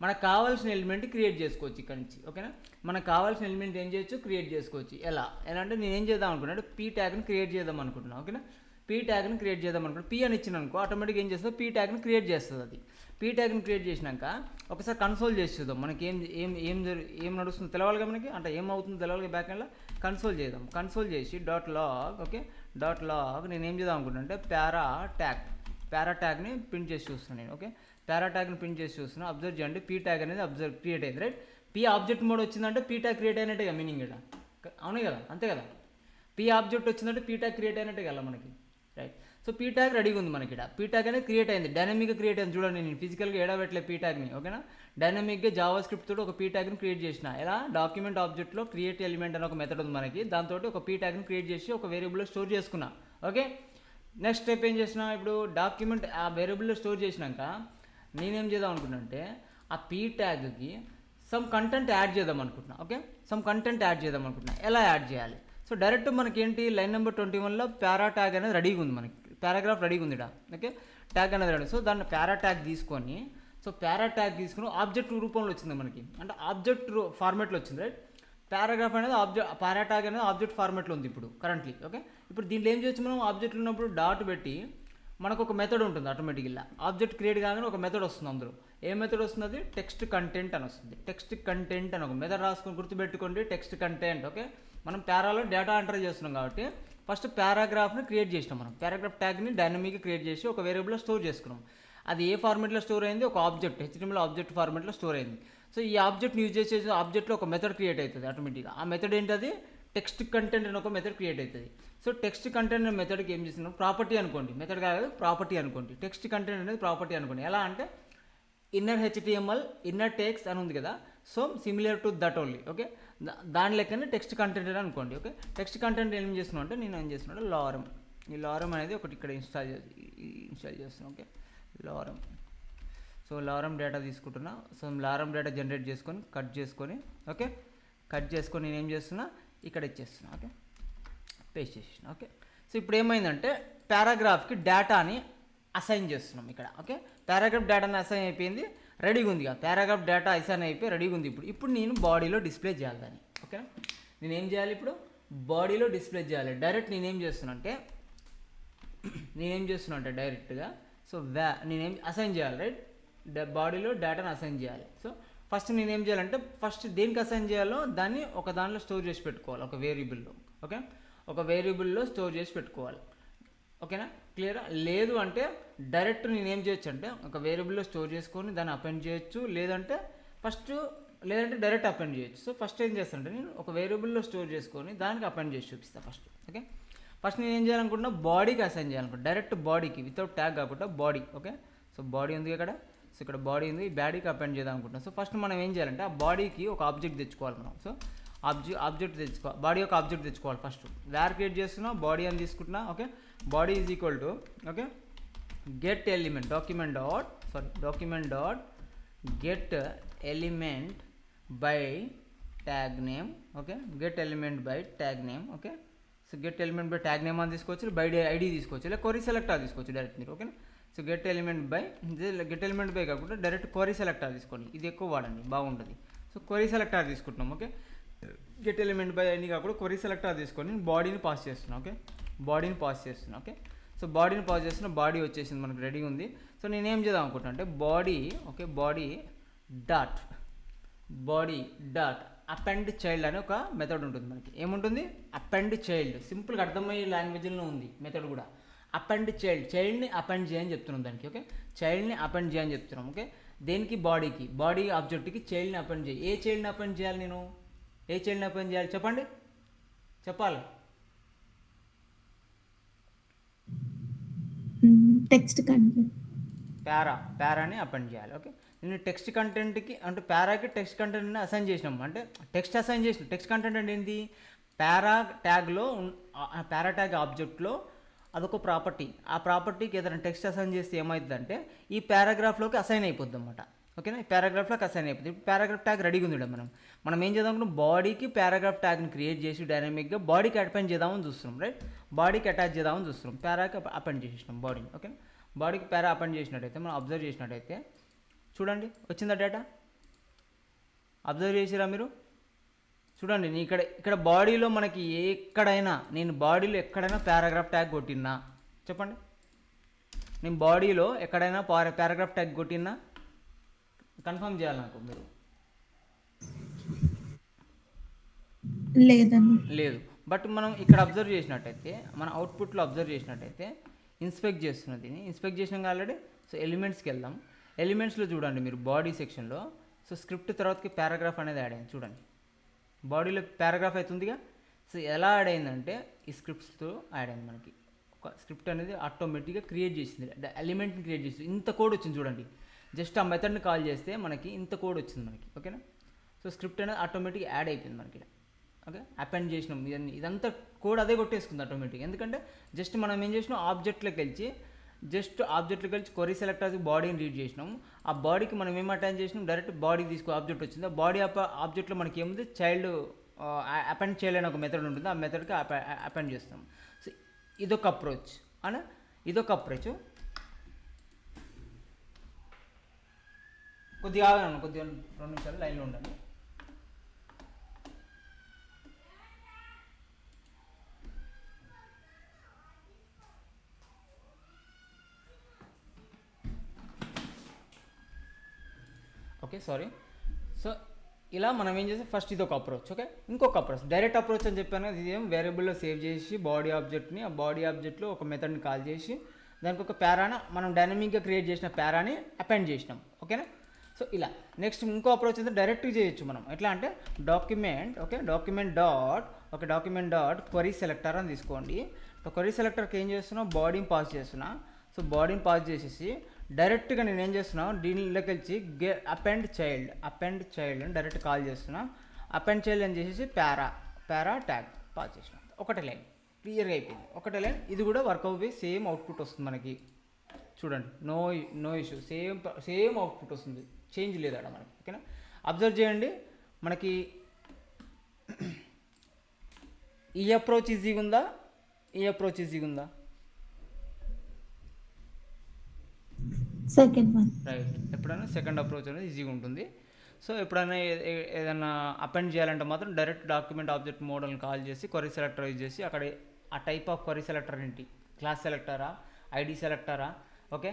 మనకు కావాల్సిన ఎలిమెంట్ క్రియేట్ చేసుకోవచ్చు ఇక్కడ నుంచి. ఓకేనా, మనకు కావాల్సిన ఎలిమెంట్ ఏం చేయొచ్చు, క్రియేట్ చేసుకోవచ్చు. ఎలా అంటే నేను ఏం చేద్దాం అనుకున్నాను, పీ ట్యాగ్ని క్రియేట్ చేద్దాం అనుకుంటున్నాను. ఓకేనా, పీ ట్యాగ్ని క్రియేట్ చేద్దాం అనుకుంటున్నాను. పీ అని ఇచ్చిన అనుకో ఆటోమేటిక్గా ఏం చేస్తుంది, పీ ట్యాగ్ని క్రియేట్ చేస్తుంది. అది పీ ట్యాగ్ని క్రియేట్ చేసినాక ఒకసారి కన్సోల్ చేసి చూద్దాం. మనకి ఏం నడుస్తుందో తెలవాలిగా మనకి, అంటే ఏమవుతుందో తెలవాలిగా బ్యాక్ ఎండ్లో. కన్సోల్ చేద్దాం. కన్సోల్ చేసి .log. ఓకే, .log నేను ఏం చేద్దాం అనుకుంటున్నా అంటే పారా ట్యాగ్ని ప్రింట్ చేసి చూస్తున్నాను నేను. ఓకే, పారా ట్యాగ్ని ప్రింట్ చేసి చూస్తున్నా. అబ్జర్వ్ చేయండి, పీ ట్యాగ్ అనేది క్రియేట్ అయింది. రైట్, పీ ఆబ్జెక్ట్ మోడ్ వచ్చిందంటే పీ ట్యాగ్ క్రియేట్ అయినట్టుగా మీనింగ్ ఇక్కడ. అవునే కదా, అంతే కదా. పీ ఆబ్జెక్ట్ వచ్చిందంటే పీ ట్యాగ్ క్రియేట్ అయినట్టే కదా మనకి. రైట్, సో పీ ట్యాగ్ రెడీగా ఉంది మనకి. ఇక్కడ పీ ట్యాగ్ అనేది క్రియేట్ అయింది, డైనమిక్గా క్రియేట్ అయింది. చూడండి, నేను ఫిజికల్గా ఎడబెట్టలే పీ ట్యాగ్ని. ఓకేనా, డైనమిక్గా జావా స్క్రిప్ట్ తోటి ఒక పీ ట్యాగ్ని క్రియేట్ చేసిన. ఎలా డాక్యుమెంట్ ఆబ్జెక్ట్లో క్రియేట్ ఎలిమెంట్ అని ఒక మెథడ్ ఉంది మనకి. దాంతో ఒక పీ ట్యాగ్ని క్రియేట్ చేసి ఒక వేరియబుల్లో స్టోర్ చేసుకున్నా. ఓకే, నెక్స్ట్ స్టెప్ ఏం చేసిన, ఇప్పుడు డాక్యుమెంట్ ఆ వేరియబుల్లో స్టోర్ చేసినాక నేనేం చేద్దాం అనుకున్నా అంటే ఆ పీ ట్యాగ్కి సమ్ కంటెంట్ యాడ్ చేద్దాం అనుకుంటున్నా. ఓకే, సమ్ కంటెంట్ యాడ్ చేద్దాం అనుకుంటున్నా. ఎలా యాడ్ చేయాలి? సో డైరెక్ట్ మనకేంటి లైన్ నెంబర్ 21లో పారా ట్యాగ్ అనేది రెడీగా ఉంది మనకి. పారాగ్రాఫ్ రెడీగా ఉంది ఇక్కడ. ఓకే, ట్యాగ్ అనేది రెడీ. సో దాన్ని పారా ట్యాగ్ తీసుకొని ఆబ్జెక్ట్ రూపంలో వచ్చింది మనకి, అంటే ఆబ్జెక్ట్ ఫార్మాట్లో వచ్చింది. రైట్, పారాగ్రాఫ్ అనేది పారా ట్యాగ్ అనేది ఆబ్జెక్ట్ ఫార్మాట్లో ఉంది ఇప్పుడు కరెంట్లీ. ఓకే, ఇప్పుడు దీంట్లో ఏం చేయొచ్చు మనం, ఆబ్జెక్ట్ ఉన్నప్పుడు డాట్ పెట్టి మనకు ఒక మెథడ్ ఉంటుంది ఆటోమేటిక్గా. ఆబ్జెక్ట్ క్రియేట్ కాగానే ఒక మెథడ్ వస్తుంది. అందులో ఏ మెథడ్ వస్తుంది, టెక్స్ట్ కంటెంట్ అని వస్తుంది. టెక్స్ట్ కంటెంట్ అని ఒక మెథడ్ రాసుకొని గుర్తుపెట్టుకోండి, టెక్స్ట్ కంటెంట్. ఓకే, మనం పారాలో డేటా ఎంటర్ చేస్తున్నాం కాబట్టి ఫస్ట్ పారాగ్రాఫ్ని క్రియేట్ చేసినాం మనం. పారాగ్రాఫ్ ట్యాగ్ని డైనమిక్గా క్రియేట్ చేసి ఒక వేరియబుల్లో స్టోర్ చేసుకున్నాం. అది ఏ ఫార్మాట్లో స్టోర్ అయింది, ఒక ఆబ్జెక్ట్ HTML ఆబ్జెక్ట్ ఫార్మాట్లో స్టోర్ అయింది. సో ఈ ఆబ్జెక్ట్ని యూజ్ చేసే ఆబ్జెక్ట్లో ఒక మెథడ్ క్రియేట్ అవుతుంది ఆటోమేటిక్గా. ఆ మెథడ్ ఏంటది, టెక్స్ట్ కంటెంట్ అని ఒక మెథడ్ క్రియేట్ అవుతుంది. సో టెక్స్ట్ కంటెంట్ అనే మెథడ్కి ఏం చేస్తున్నాం, ప్రాపర్టీ అనుకోండి. మెథడ్ కాదు, ప్రాపర్టీ అనుకోండి. టెక్స్ట్ కంటెంట్ అనేది ప్రాపర్టీ అనుకోండి. ఎలా అంటే ఇన్నర్ HTML ఇన్నర్ టెక్స్ట్ అని ఉంది కదా, so similar to that only. Okay, దాని లెక్కనే టెక్స్ట్ కంటెంట్ అని అనుకోండి. ఓకే, టెక్స్ట్ కంటెంట్ ఏం చేస్తున్నాం అంటే నేను ఏం చేస్తున్నాను, లారమ్. ఈ లారమ్ అనేది ఒకటి ఇక్కడ ఇన్స్టాల్ చేస్తున్నాను. ఓకే, లారమ్. సో లారమ్ డేటా తీసుకుంటున్నా. సో లారమ్ డేటా జనరేట్ చేసుకొని కట్ చేసుకొని నేను ఏం చేస్తున్నా, ఇక్కడ ఇచ్చేస్తున్నా. ఓకే, పేస్ట్ చేసిన. ఓకే, సో ఇప్పుడు ఏమైందంటే పారాగ్రాఫ్కి డేటాని అసైన్ చేస్తున్నాం ఇక్కడ. ఓకే, పారాగ్రాఫ్ డేటాని అసైన్ అయిపోయింది, రెడీగా ఉంది. పారాగ్రాఫ్ డేటా అసైన్ అయిపోయి రెడీగా ఉంది. ఇప్పుడు నేను బాడీలో డిస్ప్లే చేయాలి దాన్ని. ఓకే, నేనేం చేయాలి, ఇప్పుడు బాడీలో డిస్ప్లే చేయాలి. డైరెక్ట్ నేనేం చేస్తున్నా అంటే డైరెక్ట్గా సో నేనేం అసైన్ చేయాలి. రైట్, బాడీలో డేటాను అసైన్ చేయాలి. సో ఫస్ట్ నేనేం చేయాలంటే ఫస్ట్ దేనికి అసైన్ చేయాలో దాన్ని ఒక దానిలో స్టోర్ చేసి పెట్టుకోవాలి, ఒక వేరియబుల్లో. ఓకే, ఒక వేరియబుల్లో స్టోర్ చేసి పెట్టుకోవాలి. ఓకేనా, క్లియరా? లేదు అంటే డైరెక్ట్ నేనేం చేయొచ్చు అంటే ఒక వేరియబుల్లో స్టోర్ చేసుకొని దాన్ని అపెండ్ చేయొచ్చు, లేదంటే డైరెక్ట్ అపెండ్ చేయొచ్చు. సో ఫస్ట్ ఏం చేస్తానంటే నేను ఒక వేరియబుల్లో స్టోర్ చేసుకొని దానికి అపెండ్ చేసి చూపిస్తాను ఫస్ట్. ఓకే, ఫస్ట్ నేను ఏం చేయాలనుకుంటున్నా, బాడీకి అసైన్ చేయాలనుకుంటున్నా. డైరెక్ట్ బాడీకి వితౌట్ ట్యాగ్ కాకుండా బాడీ. ఓకే, సో బాడీ ఉంది ఇక్కడ. సో ఇక్కడ బాడీ ఉంది, బాడీకి అపెండ్ చేద్దాం అనుకుంటున్నాం. సో ఫస్ట్ మనం ఏం చేయాలంటే ఆ బాడీకి ఒక ఆబ్జెక్ట్ తెచ్చుకోవాలి మనం. సో ఆబ్జెక్ట్ తెచ్చుకో, బాడీ యొక్క ఆబ్జెక్ట్ తెచ్చుకోవాలి ఫస్ట్. వేర్ క్రియేట్ చేస్తున్నా, బాడీ అని తీసుకుంటున్నా. Okay, body is equal to okay get element document dot get element by tag name. Okay, get element by tag name. Okay, so get element by tag name అని తీసుకోవచ్చు, by ID తీసుకోవచ్చు, లేదా query selector తీసుకోవచ్చు direct మీరు. Okay, so get element by కాకుండా direct query selector తీసుకోండి, ఇది ఎక్కువ వాడండి బాగుంటుంది. సో క్వరీ సెలెక్టర్ తీసుకుంటున్నాం. ఓకే, గెట్ ఎలిమెంట్ బై అన్ని కాకుండా క్వరీ సెలెక్టర్ తీసుకొని బాడీని పాస్ చేస్తున్నాం. ఓకే, బాడీని పాస్ చేస్తున్నా. ఓకే, సో బాడీని పాస్ చేస్తున్నా, బాడీ వచ్చేసింది మనకు రెడీ ఉంది. సో నేనేం చేద్దాం అనుకుంటున్నా అంటే బాడీ డాట్ అపెండ్ చైల్డ్ అనే ఒక మెథడ్ ఉంటుంది మనకి. ఏముంటుంది? Append child. సింపుల్గా అర్థమయ్యే లాంగ్వేజ్లో ఉంది మెథడ్ కూడా. అపెండ్ చైల్డ్ని అపెండ్ చేయని చెప్తున్నాం దానికి. ఓకే, చైల్డ్ని అపెండ్ చేయని చెప్తున్నాం. ఓకే, దేనికి? బాడీ ఆబ్జెక్ట్కి చైల్డ్ని అపెండ్ చేయి. ఏ చైల్డ్ని అపెండ్ చేయాలి నేను? ఏ చైల్డ్ని అపెండ్ చేయాలి చెప్పండి, చెప్పాలి. టెక్స్ట్ కంటెంట్ పారాని అపెండ్ చేయాలి. ఓకే, నేను టెక్స్ట్ కంటెంట్కి అంటే పారాకి టెక్స్ట్ కంటెంట్ని అసైన్ చేసినాం. అంటే టెక్స్ట్ అసైన్ చేసినాం. టెక్స్ట్ కంటెంట్ అంటే ఏంటి? పారా ట్యాగ్ ఆబ్జెక్ట్లో అదొక ప్రాపర్టీ. ఆ ప్రాపర్టీకి ఏదైనా టెక్స్ట్ అసైన్ చేస్తే ఏమవుతుందంటే ఈ పారాగ్రాఫ్లోకి అసైన్ అయిపోద్ది అనమాట. ఓకేనా, ఈ పారాగ్రాఫ్లోకి అసైన్ అయిపోతుంది. ఇప్పుడు పారాగ్రాఫ్ ట్యాగ్ రెడీగా ఉంది. మనం ఏం చేద్దాం అనుకుంటున్నాం? బాడీకి పారాగ్రాఫ్ ట్యాగ్ని క్రియేట్ చేసి డైనమిక్గా బాడీకి అపెండ్ చేద్దామని చూస్తున్నాం. రైట్, బాడీకి అటాచ్ చేద్దామని చూస్తున్నాం. పారాకి అపెండ్ చేసేసినాం బాడీని. ఓకేనా, బాడీకి పారా అపెండ్ చేసినట్టయితే మనం అబ్జర్వ్ చేసినట్టయితే చూడండి వచ్చిందా డేటా? అబ్జర్వ్ చేసిరా మీరు? చూడండి, నీ ఇక్కడ బాడీలో మనకి ఎక్కడైనా నేను బాడీలో ఎక్కడైనా పారాగ్రాఫ్ ట్యాగ్ కొట్టినా చెప్పండి. నేను బాడీలో ఎక్కడైనా పారాగ్రాఫ్ ట్యాగ్ కొట్టినా కన్ఫర్మ్ చేయాలి నాకు మీరు. లేదు. బట్ మనం ఇక్కడ అబ్జర్వ్ చేసినట్టయితే మన అవుట్పుట్లో అబ్జర్వ్ చేసినట్టయితే ఇన్స్పెక్ట్ చేస్తున్నది. ఇన్స్పెక్ట్ చేసినాం ఆల్రెడీ. సో ఎలిమెంట్స్కి వెళ్దాం. ఎలిమెంట్స్లో చూడండి మీరు బాడీ సెక్షన్లో. సో స్క్రిప్ట్ తర్వాతకి పారాగ్రాఫ్ అనేది యాడ్ అయింది చూడండి. బాడీలో పారాగ్రాఫ్ అవుతుందిగా. సో ఎలా యాడ్ అయిందంటే ఈ స్క్రిప్ట్స్తో యాడ్ అయింది మనకి. ఒక స్క్రిప్ట్ అనేది ఆటోమేటిక్గా క్రియేట్ చేసింది, ఎలిమెంట్ని క్రియేట్ చేసింది. ఇంత కోడ్ వచ్చింది చూడండి. జస్ట్ ఆ మెథడ్ని కాల్ చేస్తే మనకి ఇంత కోడ్ వచ్చింది మనకి. ఓకేనా, సో స్క్రిప్ట్ అనేది ఆటోమేటిక్గా యాడ్ అయిపోయింది మనకి. ఓకే, అపెండ్ చేసినాం. ఇదంతా కోడ్ అదే కొట్టేసుకుంది ఆటోమేటిక్గా. ఎందుకంటే జస్ట్ మనం ఏం చేసినాం, ఆబ్జెక్ట్లోకి వెళ్ళి క్వరీ సెలెక్టర్కి బాడీని రీడ్ చేసినాం. ఆ బాడీకి మనం ఏం అటాచ్ చేసినాం? డైరెక్ట్ బాడీ ఆబ్జెక్ట్ వచ్చింది. ఆ బాడీ ఆబ్జెక్ట్లో మనకి ఏముంది? చైల్డ్ అపెండ్ చేయాలని ఒక మెథడ్ ఉంటుంది. ఆ మెథడ్కి అపెండ్ చేస్తాం. సో ఇదొక అప్రోచ్ కొద్దిగా 2 నిమిషాలు లైన్లో ఉండండి. Okay, sorry. సో ఇలా మనం ఏం చేస్తాం? ఫస్ట్ ఇది ఒక అప్రోచ్. ఓకే, ఇంకొక అప్రోచ్ డైరెక్ట్ అప్రోచ్ అని చెప్పాను కదా. ఇది ఏం వేరియబుల్లో సేవ్ చేసి బాడీ ఆబ్జెక్ట్ని ఆ బాడీ ఆబ్జెక్ట్లో ఒక మెథడ్ని కాల్ చేసి దానికి ఒక పారాని మనం డైనమిక్గా క్రియేట్ చేసిన పారాని అపెండ్ చేసినాం. ఓకేనా, సో ఇలా. నెక్స్ట్ ఇంకో అప్రోచ్ అయితే డైరెక్ట్గా చేయొచ్చు మనం. ఎట్లా అంటే డాక్యుమెంట్ డాట్ క్వరీ సెలెక్టర్ అని తీసుకోండి. క్వరీ సెలెక్టర్కి ఏం చేస్తున్నాం? బాడీని పాస్ చేస్తున్నా. సో బాడీని పాస్ చేసేసి డైరెక్ట్గా నేను ఏం చేస్తున్నాను? దీనిలోకి వచ్చి అపెండ్ చైల్డ్ అని డైరెక్ట్ కాల్ చేస్తున్నా. అపెండ్ చైల్డ్ అని చేసేసి పారా ట్యాగ్ పాస్ చేసిన. ఒకటే లైన్ క్లియర్గా అయిపోయింది. ఒకటే లైన్. ఇది కూడా వర్క్ అవుతుంది. సేమ్ అవుట్పుట్ వస్తుంది మనకి. చూడండి, నో ఇష్యూ. సేమ్ అవుట్పుట్ వస్తుంది, చేంజ్ లేదు అక్కడ మనకి. ఓకేనా, అబ్జర్వ్ చేయండి. మనకి ఈ అప్రోచ్ ఈజీగా ఉందా? Second one. రైట్, ఎప్పుడైనా సెకండ్ అప్రోచ్ అనేది ఈజీగా ఉంటుంది. సో ఎప్పుడైనా ఏదైనా అపెండ్ చేయాలంటే మాత్రం డైరెక్ట్ డాక్యుమెంట్ ఆబ్జెక్ట్ మోడల్ని కాల్ చేసి క్వరీ సెలెక్టర్ యూజ్ చేసి అక్కడ ఆ టైప్ ఆఫ్ క్వరీ సెలెక్టర్ ఏంటి? క్లాస్ సెలెక్టరా, ఐడి సెలెక్టరా, ఓకే,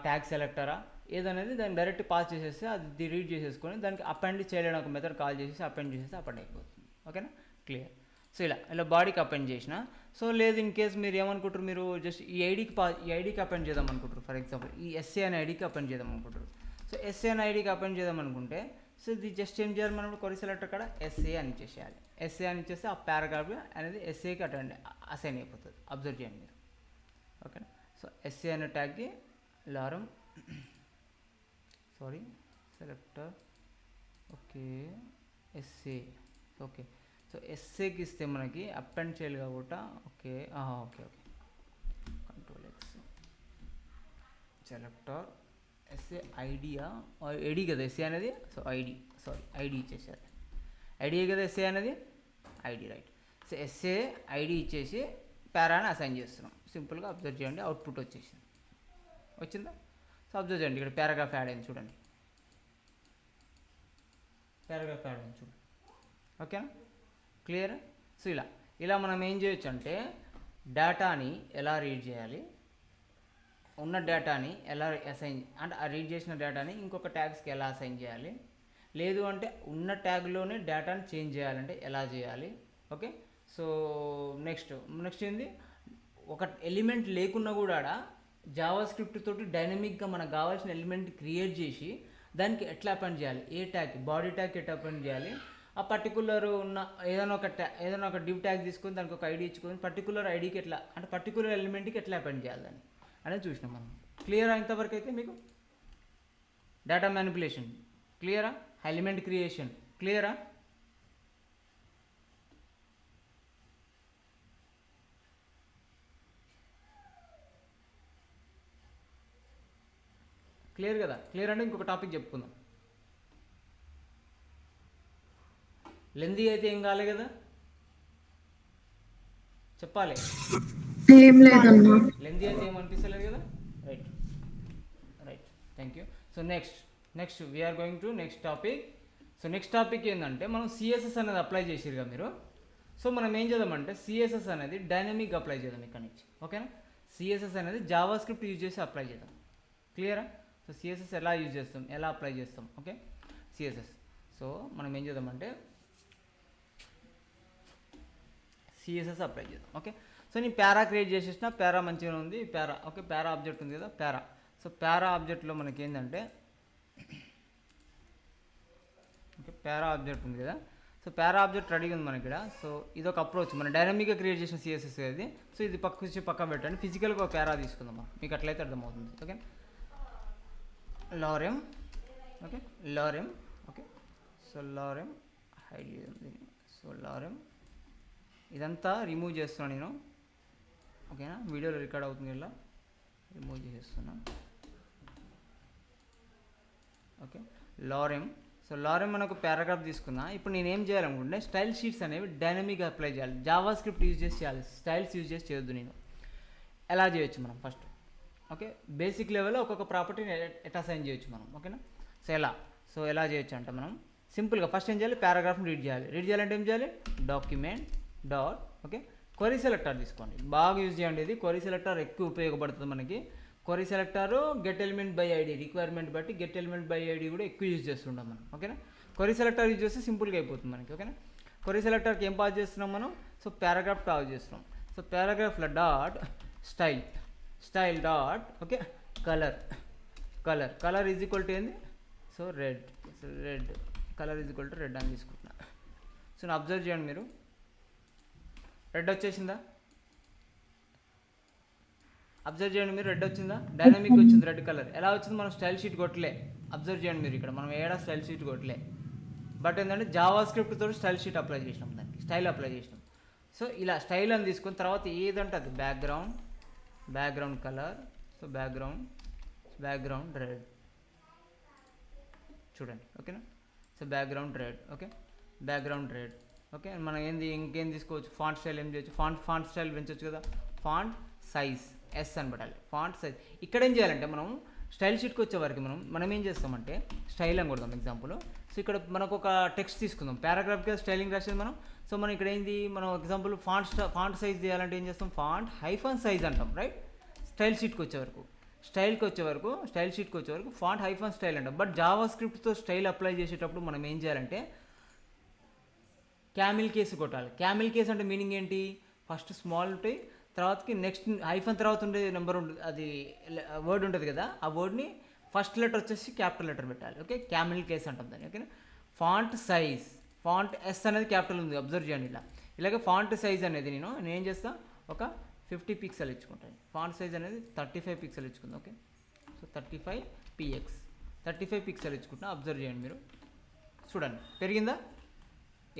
ట్యాగ్ సెలెక్టరా, ఏదనేది దాన్ని డైరెక్ట్ పాస్ చేసేస్తే అది రీడ్ చేసేసుకొని దానికి అపెండ్ చేయలేని ఒక మెథడ్ కాల్ చేసేసి అపెండ్ అయిపోతుంది. ఓకేనా, క్లియర్. సో ఇలా బాడీకి అపెండ్ చేసిన. సో లేదు ఇన్ కేస్ మీరు ఏమనుకుంటారు? మీరు జస్ట్ ఈ ఐడికి అపెండ్ చేద్దాం అనుకుంటారు. ఫర్ ఎగ్జాంపుల్ ఈ ఎస్ఏ అనే ఐడికి అపెండ్ చేద్దాం అనుకుంటారు. సో ఎస్ఏ అనే ఐడికి అపెండ్ చేద్దాం అనుకుంటే సో ఇది జస్ట్ ఏం చేయాలి? మనం క్వరీ సెలెక్టర్ కాడ ఎస్ఏ అని ఇచ్చేసేయాలి. ఎస్ఏ అని ఇచ్చేస్తే ఆ పారాగ్రాఫ్ అనేది ఎస్ఏకి అసైన్ అయిపోతుంది. అబ్జర్వ్ చేయండి మీరు. ఓకేనా, సో ఎస్ఏ అనే ట్యాగ్కి lorem selector okay SA okay. So ఎస్ఏకి ఇస్తే మనకి అప్ అండ్ చేయాలి కాబట్టి okay okay okay control X selector SA idea ID కదా ఎస్ఏ అనేది, సో ఐడి ఇచ్చేసారు. ఐడియా కదా ఎస్ఏ అనేది, ID right. So SA ID ఇచ్చేసి పారాని అసైన్ చేస్తున్నాం. సింపుల్గా అబ్జర్వ్ చేయండి, అవుట్పుట్ వచ్చేసింది. వచ్చిందా? సో అబ్జర్వ్ చేయండి, ఇక్కడ పారాగ్రాఫ్ యాడ్ అయింది చూడండి, పారాగ్రాఫ్ యాడ్ అయింది చూడండి. ఓకేనా, క్లియర్? సో ఇలా మనం ఏం చేయొచ్చు అంటే డేటాని ఎలా రీడ్ చేయాలి, ఉన్న డేటాని ఎలా అసైన్ అంటే ఆ రీడ్ చేసిన డేటాని ఇంకొక ట్యాగ్స్కి ఎలా అసైన్ చేయాలి, లేదు అంటే ఉన్న ట్యాగ్లోనే డేటాని చేంజ్ చేయాలంటే ఎలా చేయాలి. ఓకే. సో నెక్స్ట్ ఏంది, ఒక ఎలిమెంట్ లేకున్నా కూడా జావా స్క్రిప్ట్ తోటి డైనమిక్గా మనకు కావాల్సిన ఎలిమెంట్ క్రియేట్ చేసి దానికి ఎట్లా అపాయింట్ చేయాలి, ఏ ట్యాగ్ బాడీ ట్యాగ్ ఎట్లా అపాయింట్ చేయాలి, ఆ పర్టికులర్ ఉన్న ఏదైనా ఒక డివ్ ట్యాగ్ తీసుకొని దానికి ఒక ఐడి ఇచ్చుకొని పర్టికులర్ ఐడికి ఎట్లా అంటే పర్టికులర్ ఎలిమెంట్కి ఎట్లా అపాయింట్ చేయాలి దాన్ని అనేది చూసినాం మనం. క్లియరా ఇంతవరకు అయితే మీకు? డేటా మ్యానిపులేషన్ క్లియరా, ఎలిమెంట్ క్రియేషన్ క్లియరా? క్లియర్ కదా? క్లియర్ అంటే ఇంకొక టాపిక్ చెప్పుకుందాం. లెందీ అయితే ఏం కాలే కదా, చెప్పాలి. ఏం లేదన్నా. లెందీ అయితే ఏమనిపిస్తలేదు కదా, right right, thank you. So next we're going to next topic. So next topic ఏంటంటే మనం సిఎస్ఎస్ అనేది అప్లై చేసిరుగా మీరు. సో మనం ఏం చేద్దామంటే సిఎస్ఎస్ అనేది డైనమిక్ అప్లై చేద్దాం ఇక్కడ నుంచి. ఓకేనా, సిఎస్ఎస్ అనేది జావా స్క్రిప్ట్ యూజ్ చేసి అప్లై చేద్దాం. క్లియరా? సో సిఎస్ఎస్ ఎలా యూజ్ చేస్తాం, ఎలా అప్లై చేస్తాం. Okay, CSS. సో మనం ఏం చేద్దామంటే సిఎస్ఎస్ అప్లై చేద్దాం. ఓకే, సో నేను పారా క్రియేట్ చేసేసిన, పారా మంచిగా ఉంది, పారా ఓకే, పారా ఆబ్జెక్ట్ ఉంది కదా, పారా. సో పారా ఆబ్జెక్ట్లో మనకి ఏంటంటే ఓకే పారా ఆబ్జెక్ట్ ఉంది కదా. సో పారా ఆబ్జెక్ట్ రెడీగా ఉంది మనకి ఇక్కడ. సో ఇది ఒక అప్రోచ్, మన డైనమిక్గా క్రియేట్ చేసిన సిఎస్ఎస్ ఇది. సో ఇది పక్క పెట్టండి, ఫిజికల్గా ఒక పారా తీసుకుందాం, మీకు అట్లయితే అర్థమవుతుంది. Okay, lorem okay, lorem okay. So lorem hide చేయండి. సో లారెమ్ ఇదంతా రిమూవ్ చేస్తున్నాను నేను. ఓకేనా, వీడియోలో రికార్డ్ అవుతుంది, ఇలా రిమూవ్ చేసేస్తున్నా. Okay, lorem. సో లారెమ్ మనకు పారాగ్రాఫ్ తీసుకున్నా. ఇప్పుడు నేను ఏం చేయాలనుకుంటే స్టైల్ షీట్స్ అనేవి డైనమిక్గా అప్లై చేయాలి, జావా స్క్రిప్ట్ యూజ్ చేసి చేయాలి, స్టైల్స్ యూజ్ చేసి చేయొద్దు. నేను ఎలా చేయొచ్చు మనం ఫస్ట్ ఓకే, బేసిక్ లెవెల్లో ఒక్కొక్క ప్రాపర్టీని ఎట్లా అసైన్ చేయొచ్చు మనం. ఓకేనా, సో ఎలా చేయొచ్చు అంటే మనం సింపుల్గా ఫస్ట్ ఏం చేయాలి, పారాగ్రాఫ్ని రీడ్ చేయాలంటే ఏం చేయాలి, document dot okay query selector తీసుకోండి, బాగా యూజ్ చేయండి. ఇది క్వరీ సెలెక్టర్ ఎక్కువ ఉపయోగపడుతుంది మనకి. Query selector get element by ID requirement బట్టి గెట్ ఎలిమెంట్ బై ఐడి కూడా ఎక్కువ యూజ్ చేస్తుంటాం మనం. ఓకేనా, క్వరీ సెలెక్టర్ యూజ్ చేస్తే సింపుల్గా అయిపోతుంది మనకి. ఓకేనా, క్వరీ సెలెక్టర్కి ఏం పాస్ చేస్తున్నాం మనం, సో పారాగ్రాఫ్ పాస్ చేస్తున్నాం. సో పారాగ్రాఫ్లో dot style dot okay colour is equal to ఏంది, so red colour is equal to red అని తీసుకుంటున్నా. సో నేను అబ్జర్వ్ చేయండి, మీరు రెడ్ వచ్చేసిందా, అబ్జర్వ్ చేయండి మీరు, రెడ్ వచ్చిందా, డైనమిక్ వచ్చింది రెడ్ కలర్. ఎలా వచ్చింది, మనం స్టైల్ షీట్ కొట్టలే. అబ్జర్వ్ చేయండి మీరు, ఇక్కడ మనం ఏడా స్టైల్ షీట్ కొట్టలే, బట్ ఏంటంటే జావా స్క్రిప్ట్ తోటి స్టైల్ షీట్ అప్లై చేసినాం, దానికి స్టైల్ అప్లై చేసినాం. సో ఇలా స్టైల్ అని తీసుకుని తర్వాత ఏదంటే అది background colour. So background red చూడండి. ఓకేనా, so background red okay, background red okay. మనం ఇంకేం తీసుకోవచ్చు, ఫాంట్ స్టైల్ ఏం చేయొచ్చు, ఫాంట్ స్టైల్ పెంచవచ్చు కదా, ఫాంట్ సైజ్ ఎస్ అని పెట్టాలి, ఫాంట్ సైజ్. ఇక్కడ ఏం చేయాలంటే మనం స్టైల్ షీట్కి వచ్చే వరకు మనం ఏం చేస్తామంటే స్టైల్ అని కొడదాం ఎగ్జాంపుల్. సో ఇక్కడ మనకు ఒక టెక్స్ట్ తీసుకుందాం, పారాగ్రాఫ్గా స్టైలింగ్ రాసేది మనం. సో మనం ఇక్కడ ఏంది, మనం ఎగ్జాంపుల్ ఫాంట్ సైజ్ చేయాలంటే ఏం చేస్తాం, ఫాంట్ హైఫన్ సైజ్ అంటాం, రైట్. స్టైల్ షీట్కి వచ్చే వరకు స్టైల్ షీట్కి వచ్చే వరకు ఫాంట్ హైఫన్ స్టైల్ అంటాం. బట్ జావా స్క్రిప్ట్తో స్టైల్ అప్లై చేసేటప్పుడు మనం ఏం చేయాలంటే క్యామిల్ కేసు కొట్టాలి. క్యామిల్ కేస్ అంటే మీనింగ్ ఏంటి, ఫస్ట్ స్మాల్ ఉంటాయి, తర్వాతకి నెక్స్ట్ హైఫన్ తర్వాత ఉండే నెంబర్ ఉంటుంది, అది వర్డ్ ఉంటుంది కదా, ఆ వర్డ్ని ఫస్ట్ లెటర్ వచ్చేసి క్యాపిటల్ లెటర్ పెట్టాలి. ఓకే, క్యామిల్ కేస్ అంటాం దాన్ని. ఓకేనా, ఫాంట్ సైజ్, ఫాంట్ ఎస్ అనేది క్యాపిటల్ ఉంది, అబ్జర్వ్ చేయండి. ఇలాగే ఫాంట్ సైజ్ అనేది నేను ఏం చేస్తాను, ఒక 50 పిక్సెల్ ఇచ్చుకుంటాను. ఫాంట్ సైజ్ అనేది 35 పిక్సెల్ ఇచ్చుకుందాం. ఓకే, సో 35 పిక్సెల్ ఇచ్చుకుంటున్నా. అబ్జర్వ్ చేయండి మీరు, చూడండి పెరిగిందా,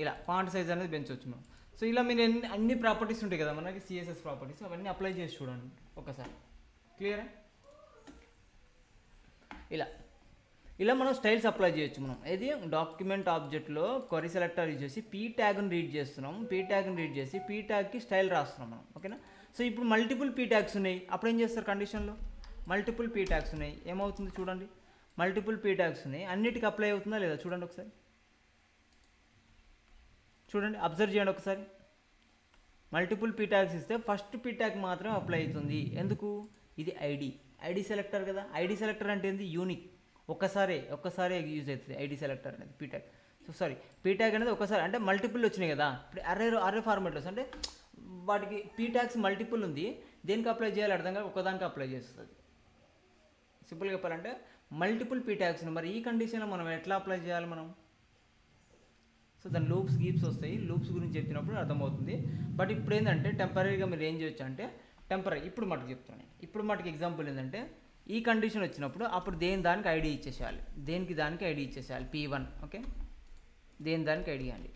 ఇలా ఫాంట్ సైజ్ అనేది పెంచవచ్చు మనం. సో ఇలా మీరు అన్ని ప్రాపర్టీస్ ఉంటాయి కదా మనకి సిఎస్ఎస్ ప్రాపర్టీస్, అవన్నీ అప్లై చేసి చూడండి ఒకసారి. క్లియరా? ఇలా మనం స్టైల్స్ అప్లై చేయొచ్చు మనం. ఏది డాక్యుమెంట్ ఆబ్జెక్ట్లో క్వరీ సెలెక్టర్ యూజ్ చేసి పీ ట్యాగ్ని రీడ్ చేస్తున్నాం, పీ ట్యాగ్ని రీడ్ చేసి పీ ట్యాగ్కి స్టైల్ రాస్తున్నాం మనం. ఓకేనా? సో ఇప్పుడు మల్టిపుల్ పీ ట్యాగ్స్ ఉన్నాయి, అప్పుడు ఏం చేస్తారు కండిషన్లో? మల్టిపుల్ పీ ట్యాగ్స్ ఉన్నాయి, ఏమవుతుంది చూడండి. మల్టిపుల్ పీ ట్యాగ్స్ ఉన్నాయి, అన్నిటికీ అప్లై అవుతుందా లేదా చూడండి ఒకసారి. చూడండి, అబ్జర్వ్ చేయండి ఒకసారి. మల్టిపుల్ పీ ట్యాగ్స్ ఇస్తే ఫస్ట్ పీ ట్యాగ్ మాత్రమే అప్లై అవుతుంది. ఎందుకు? ఇది ఐడి సెలెక్టర్ కదా. ఐడి సెలెక్టర్ అంటే ఏంది? యూనిక్, ఒక్కసారి యూజ్ అవుతుంది ఐడి సెలెక్టర్ అనేది P tag. So sorry, P tag అనేది ఒకసారి అంటే మల్టిపుల్ వచ్చినాయి కదా. ఇప్పుడు అర్రే ఫార్మాట్లో అంటే వాటికి పీ ట్యాగ్స్ మల్టిపుల్ ఉంది, దేనికి అప్లై చేయాలి అర్థం కాక ఒకదానికి అప్లై చేస్తుంది. సింపుల్గా చెప్పాలంటే మల్టిపుల్ పీ ట్యాగ్స్. మరి ఈ కండిషన్లో మనం ఎట్లా అప్లై చేయాలి మనం? సో దాని లూప్స్ గీప్స్ వస్తాయి, లూప్స్ గురించి చెప్పినప్పుడు అర్థమవుతుంది. బట్ ఇప్పుడు ఏంటంటే టెంపరీగా మీరు ఏం చేయొచ్చు అంటే ఇప్పుడు మటుకు చెప్తున్నాను. ఇప్పుడు మటుకు ఎగ్జాంపుల్ ఏంటంటే ఈ కండిషన్ వచ్చినప్పుడు అప్పుడు దానికి ఐడి ఇచ్చేసేయాలి, దానికి ఐడి ఇచ్చేసేయాలి P1. ఓకే, దానికి ఐడి అండి.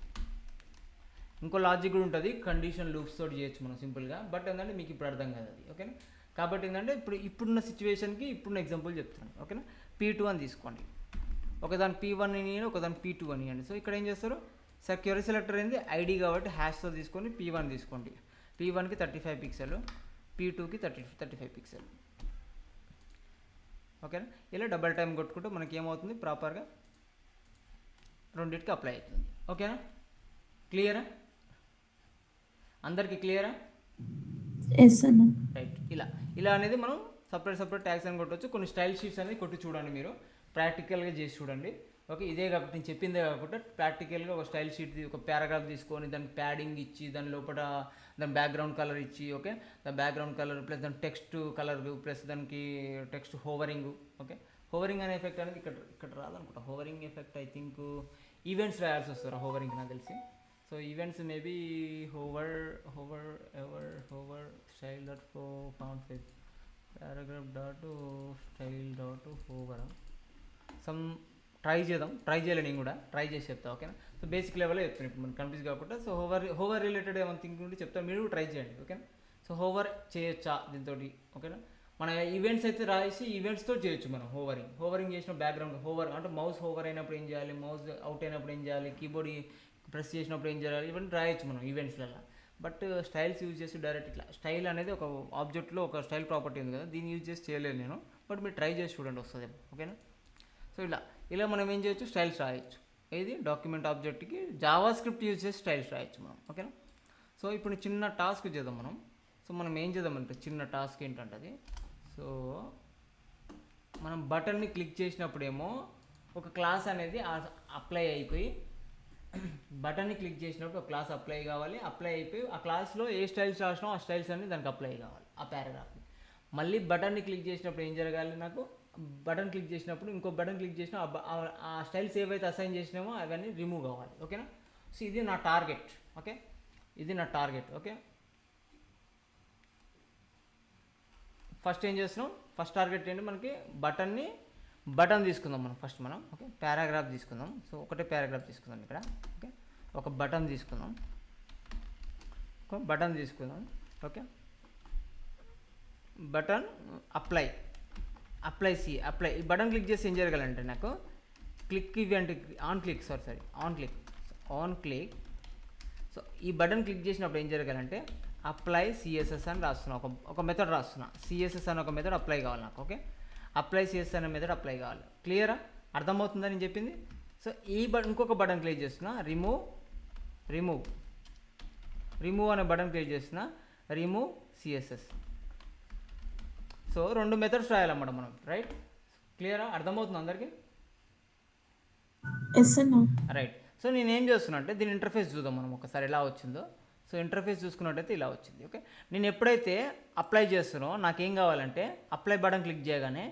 ఇంకో లాజిక్ కూడా ఉంటుంది, కండిషన్ లూప్స్ తోటి చేయొచ్చు మనం సింపుల్గా. బట్ ఏంటంటే మీకు ఇప్పుడు అర్థం కాదు అది. ఓకేనా? కాబట్టి ఏంటంటే ఇప్పుడున్న సిచ్యువేషన్కి ఇప్పుడున్న ఎగ్జాంపుల్ చెప్తున్నాను. ఓకేనా? P2 అని తీసుకోండి, ఒకదాని P1 అని ఒకదాని P2 అని ఇవ్వండి. సో ఇక్కడ ఏం చేస్తారు? క్వరీ సెలెక్టర్ ఏంది? ఐడి కాబట్టి హ్యాష్తో తీసుకొని P1 తీసుకోండి. P1కి 35 పిక్సెల్, P2కి 35 పిక్సెల్. ఓకేనా? ఇలా డబల్ టైం కొట్టుకుంటూ మనకి ఏమవుతుంది? ప్రాపర్గా రెండింటికి అప్లై అవుతుంది. ఓకేనా? క్లియరా? అందరికీ క్లియరా? ఎస్ అన్న. రైట్. ఇలా అనేది మనం సపరేట్ ట్యాగ్స్ అని కొట్టవచ్చు. కొన్ని స్టైల్ షీట్స్ అనేది కొట్టి చూడండి, మీరు ప్రాక్టికల్గా చేసి చూడండి. ఓకే, ఇదే కాకుండా నేను చెప్పిందే కాకుండా ప్రాక్టికల్గా ఒక స్టైల్ షీట్, ఒక పారాగ్రాఫ్ తీసుకొని దానికి ప్యాడింగ్ ఇచ్చి దాని లోపల దాని బ్యాక్గ్రౌండ్ కలర్ ఇచ్చి, ఓకే, దాని బ్యాక్గ్రౌండ్ కలర్ ప్లస్ దాని టెక్స్ట్ కలర్ ప్లస్ దానికి టెక్స్ట్ హోవరింగ్. ఓకే, హోవరింగ్ అనే ఎఫెక్ట్ అనేది ఇక్కడ రాదనుకుంటా. Hovering effect I think events రాయాల్సి వస్తారు హోవరింగ్ నాకు తెలిసి. So events maybe hover style dot font size paragraph dot style dot hover some try చేయలే, నేను కూడా ట్రై చేసి చెప్తా. ఓకేనా? సో బేసిక్ లెవెల్లో చెప్తాను ఇప్పుడు మనకు కన్ఫ్యూజ్ కాకుండా. సో హోవర్ రిలేటెడ్ ఏమైనా థింక్ ఉంటే చెప్తాను, మీరు కూడా ట్రై చేయండి. ఓకేనా? సో హోవర్ చేయొచ్చా దీంతో? ఓకేనా? మన ఈవెంట్స్ అయితే రాసి ఈవెంట్స్తో చేయొచ్చు మనం. హోవరింగ్ చేసిన బ్యాక్గ్రౌండ్ హోవర్ అంటే మౌస్ హోవర్ అయినప్పుడు ఏం చేయాలి, మౌస్ అవుట్ అయినప్పుడు ఏం చేయాలి, కీబోర్డ్ ప్రెస్ చేసినప్పుడు ఏం చేయాలి, ఇవన్నీ రాయొచ్చు మనం ఈవెంట్స్లలో. బట్ స్టైల్స్ యూజ్ చేసి డైరెక్ట్ ఇట్లా స్టైల్ అనేది ఒక ఆబ్జెక్ట్లో ఒక స్టైల్ ప్రాపర్టీ ఉంది కదా, దీన్ని యూజ్ చేసి చేయలేదు నేను. బట్ మీరు ట్రై చేసి చూడండి, వస్తుంది. ఓకేనా? సో ఇలా మనం ఏం చేయొచ్చు? స్టైల్స్ రాయొచ్చు. ఏది డాక్యుమెంట్ ఆబ్జెక్ట్కి జావా స్క్రిప్ట్ యూజ్ చేసి స్టైల్స్ రాయొచ్చు మనం. ఓకేనా? సో ఇప్పుడు చిన్న టాస్క్ చేద్దాం మనం. సో మనం ఏం చేద్దామంటే చిన్న టాస్క్ ఏంటంటే అది, సో మనం బటన్ని క్లిక్ చేసినప్పుడేమో ఒక క్లాస్ అనేది అప్లై అయిపోయి, బటన్ని క్లిక్ చేసినప్పుడు ఒక క్లాస్ అప్లై కావాలి, అప్లై అయిపోయి ఆ క్లాస్లో ఏ స్టైల్స్ రాసినా ఆ స్టైల్స్ అన్ని దానికి అప్లై కావాలి ఆ పారాగ్రాఫ్ని. మళ్ళీ బటన్ని క్లిక్ చేసినప్పుడు ఏం జరగాలి? నాకు బటన్ క్లిక్ చేసినప్పుడు ఇంకో బటన్ క్లిక్ చేసినా ఆ స్టైల్స్ ఏవైతే అసైన్ చేసినామో అవన్నీ రిమూవ్ కావాలి. ఓకేనా? సో ఇది నా టార్గెట్. ఓకే, ఇది నా టార్గెట్. ఓకే, ఫస్ట్ ఏం చేస్తున్నాం? ఫస్ట్ టార్గెట్ ఏంటి మనకి? బటన్ తీసుకుందాం మనం ఫస్ట్. మనం ఓకే పారాగ్రాఫ్ తీసుకుందాం. సో ఒకటే పారాగ్రాఫ్ తీసుకుందాం ఇక్కడ. ఓకే, ఒక బటన్ తీసుకుందాం. ఓకే, బటన్ అప్లై ఈ బటన్ క్లిక్ చేసి ఏం జరగాలంటే నాకు click event on click. So ఈ బటన్ క్లిక్ చేసినప్పుడు ఏం జరగాలంటే అప్లై సిఎస్ఎస్ అని రాస్తున్నా, ఒక మెథడ్ రాస్తున్నా. సిఎస్ఎస్ అని ఒక మెథడ్ అప్లై కావాలి నాకు. ఓకే, అప్లై సిఎస్ఎస్ అనే మెథడ్ అప్లై కావాలి. క్లియరా? అర్థమవుతుందని నేను చెప్పింది. సో ఈ ఇంకొక బటన్ క్లిక్ చేస్తున్నా, రిమూవ్ అనే బటన్ క్లిక్ చేస్తున్నా, రిమూవ్ సిఎస్ఎస్. సో 2 మెథడ్స్ రాయాలన్నమాట మనం. రైట్? క్లియరా? అర్థమవుతుంది అందరికీ? రైట్. సో నేను ఏం చేస్తున్నా అంటే దీని ఇంటర్ఫేస్ చూద్దాం మనం ఒకసారి ఎలా వచ్చిందో. సో ఇంటర్ఫేస్ చూసుకున్నట్టయితే ఇలా వచ్చింది. ఓకే, నేను ఎప్పుడైతే అప్లై చేస్తున్నానో నాకేం కావాలంటే అప్లై బటన్ క్లిక్ చేయగానే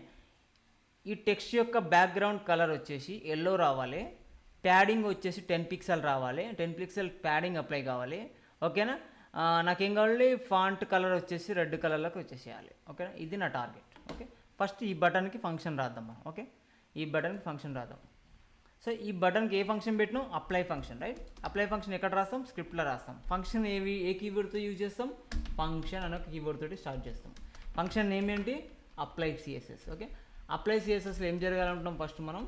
ఈ టెక్స్ట్ యొక్క బ్యాక్గ్రౌండ్ కలర్ వచ్చేసి ఎల్లో రావాలి, ప్యాడింగ్ వచ్చేసి 10 పిక్సెల్ రావాలి, 10 పిక్సెల్ ప్యాడింగ్ అప్లై కావాలి. ఓకేనా? నాకేం కావాలి? ఫాంట్ కలర్ వచ్చేసి రెడ్ కలర్లోకి వచ్చేసేయాలి. ఓకేనా? ఇది నా టార్గెట్. ఓకే, ఫస్ట్ ఈ బటన్కి ఫంక్షన్ రాద్దాం మనం. ఓకే, ఈ బటన్కి ఫంక్షన్ రాద్దాం. సో ఈ బటన్కి ఏ ఫంక్షన్ పెట్టినాం, apply function, right. Apply function ఎక్కడ రాస్తాం, స్క్రిప్ట్లో రాస్తాం. ఫంక్షన్ ఏ కీవర్డ్తో యూజ్ చేస్తాం, ఫంక్షన్ అనే ఒక కీవర్డ్ తోటి స్టార్ట్ చేస్తాం. ఫంక్షన్ నేమ్ ఏంటి, అప్లై సిఎస్ఎస్. ఓకే, అప్లై సిఎస్ఎస్లో ఏం జరగాలంటున్నాం ఫస్ట్ మనం.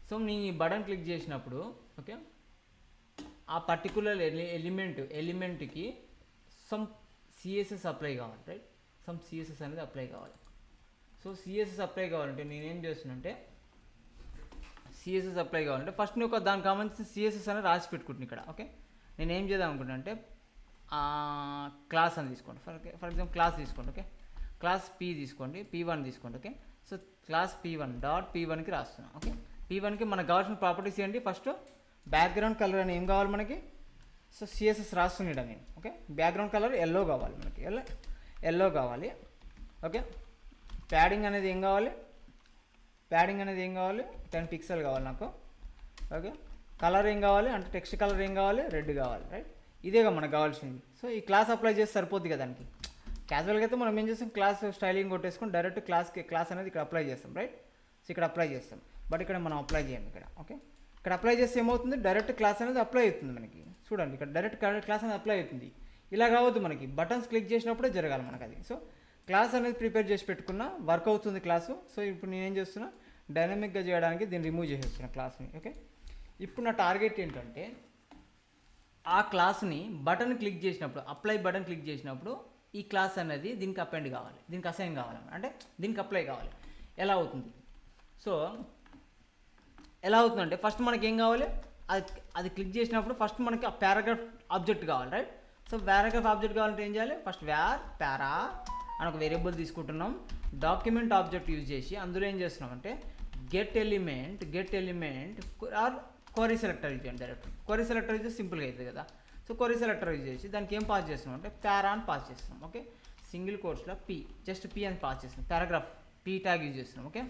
సో నీ బటన్ క్లిక్ చేసినప్పుడు ఓకే ఆ పర్టికులర్ ఎలిమెంట్కి సమ్ సిఎస్ఎస్ అప్లై కావాలి, రైట్. సమ్ సిఎస్ఎస్ అనేది అప్లై కావాలి. సో సిఎస్ఎస్ అప్లై కావాలంటే నేనేం చేస్తున్నంటే సిఎస్ఎస్ అప్లై కావాలంటే ఫస్ట్ నేను దానికి కావాల్సిన సిఎస్ఎస్ అనేది రాసి పెట్టుకుంటున్నాను ఇక్కడ. ఓకే, నేను ఏం చేద్దాం అనుకుంటున్నా అంటే క్లాస్ అని తీసుకోండి. ఫర్ ఎగ్జాంపుల్ క్లాస్ తీసుకోండి. ఓకే, క్లాస్ పీ తీసుకోండి, P1 తీసుకోండి. Okay, so class P1 dot P1కి రాస్తున్నాం. ఓకే, P1కి మనకు కావాల్సిన ప్రాపర్టీస్ ఏంటి, ఫస్ట్ బ్యాక్గ్రౌండ్ కలర్ అని ఏం కావాలి మనకి, సో సిఎస్ఎస్ రాస్తున్నాడు నేను. ఓకే, బ్యాక్గ్రౌండ్ కలర్ ఎల్లో కావాలి మనకి, ఎల్లో కావాలి. ఓకే, ప్యాడింగ్ అనేది ఏం కావాలి, 10 పిక్సెల్ కావాలి నాకు. ఓకే, కలర్ ఏం కావాలి అంటే టెక్స్ట్ కలర్ ఏం కావాలి, రెడ్ కావాలి, రైట్. ఇదేగా మనకు కావాల్సింది. సో ఈ క్లాస్ అప్లై చేస్తే సరిపోద్ది కదా దానికి. క్యాజువల్గా అయితే మనం ఏం చేస్తాం, క్లాస్ స్టైలింగ్ కొట్టేసుకొని డైరెక్ట్ క్లాస్ అనేది ఇక్కడ అప్లై చేస్తాం, రైట్. సో ఇక్కడ అప్లై చేస్తాం, బట్ ఇక్కడ మనం అప్లై చేయండి ఇక్కడ. ఓకే, ఇక్కడ అప్లై చేస్తే ఏమవుతుంది, డైరెక్ట్ క్లాస్ అనేది అప్లై అవుతుంది మనకి. చూడండి ఇక్కడ డైరెక్ట్ క్లాస్ అనేది అప్లై అవుతుంది. ఇలా కావద్దు మనకి, బటన్స్ క్లిక్ చేసినప్పుడే జరగాలి మనకు అది. సో క్లాస్ అనేది ప్రిపేర్ చేసి పెట్టుకున్నా వర్క్ అవుతుంది క్లాసు. సో ఇప్పుడు నేనేం చేస్తున్నా, డైనమిక్గా చేయడానికి దీన్ని రిమూవ్ చేసేస్తున్నా క్లాస్ని. ఓకే, ఇప్పుడు నా టార్గెట్ ఏంటంటే ఆ క్లాస్ని బటన్ క్లిక్ చేసినప్పుడు, అప్లై బటన్ క్లిక్ చేసినప్పుడు ఈ క్లాస్ అనేది దీనికి అపెండ్ కావాలి, దీనికి అసైన్ కావాలి, అంటే దీనికి అప్లై కావాలి. ఎలా అవుతుంది, సో ఎలా అవుతుందంటే ఫస్ట్ మనకి ఏం కావాలి, అది క్లిక్ చేసినప్పుడు ఫస్ట్ మనకి ఆ పారాగ్రాఫ్ ఆబ్జెక్ట్ కావాలి, రైట్. సో పారాగ్రాఫ్ ఆబ్జెక్ట్ కావాలంటే ఏం చేయాలి, ఫస్ట్ వేర్ పారా అని ఒక వేరియబుల్ తీసుకుంటున్నాం. డాక్యుమెంట్ ఆబ్జెక్ట్ యూజ్ చేసి అందులో ఏం చేస్తున్నాం అంటే get element or query selector use చేయండి. డైరెక్ట్ క్వరీ సెలెక్టర్ యూజ్ చేసి సింపుల్గా అవుతుంది కదా. సో క్వరీ సెలెక్టర్ యూజ్ చేసి దానికి ఏం పాస్ చేస్తున్నాం అంటే పారా అని పాస్ చేస్తున్నాం. ఓకే, సింగిల్ కోర్స్లో జస్ట్ పీ అని పాస్ చేస్తున్నాం. పారాగ్రాఫ్ పీ ట్యాగ్ యూజ్ చేస్తున్నాం. ఓకే,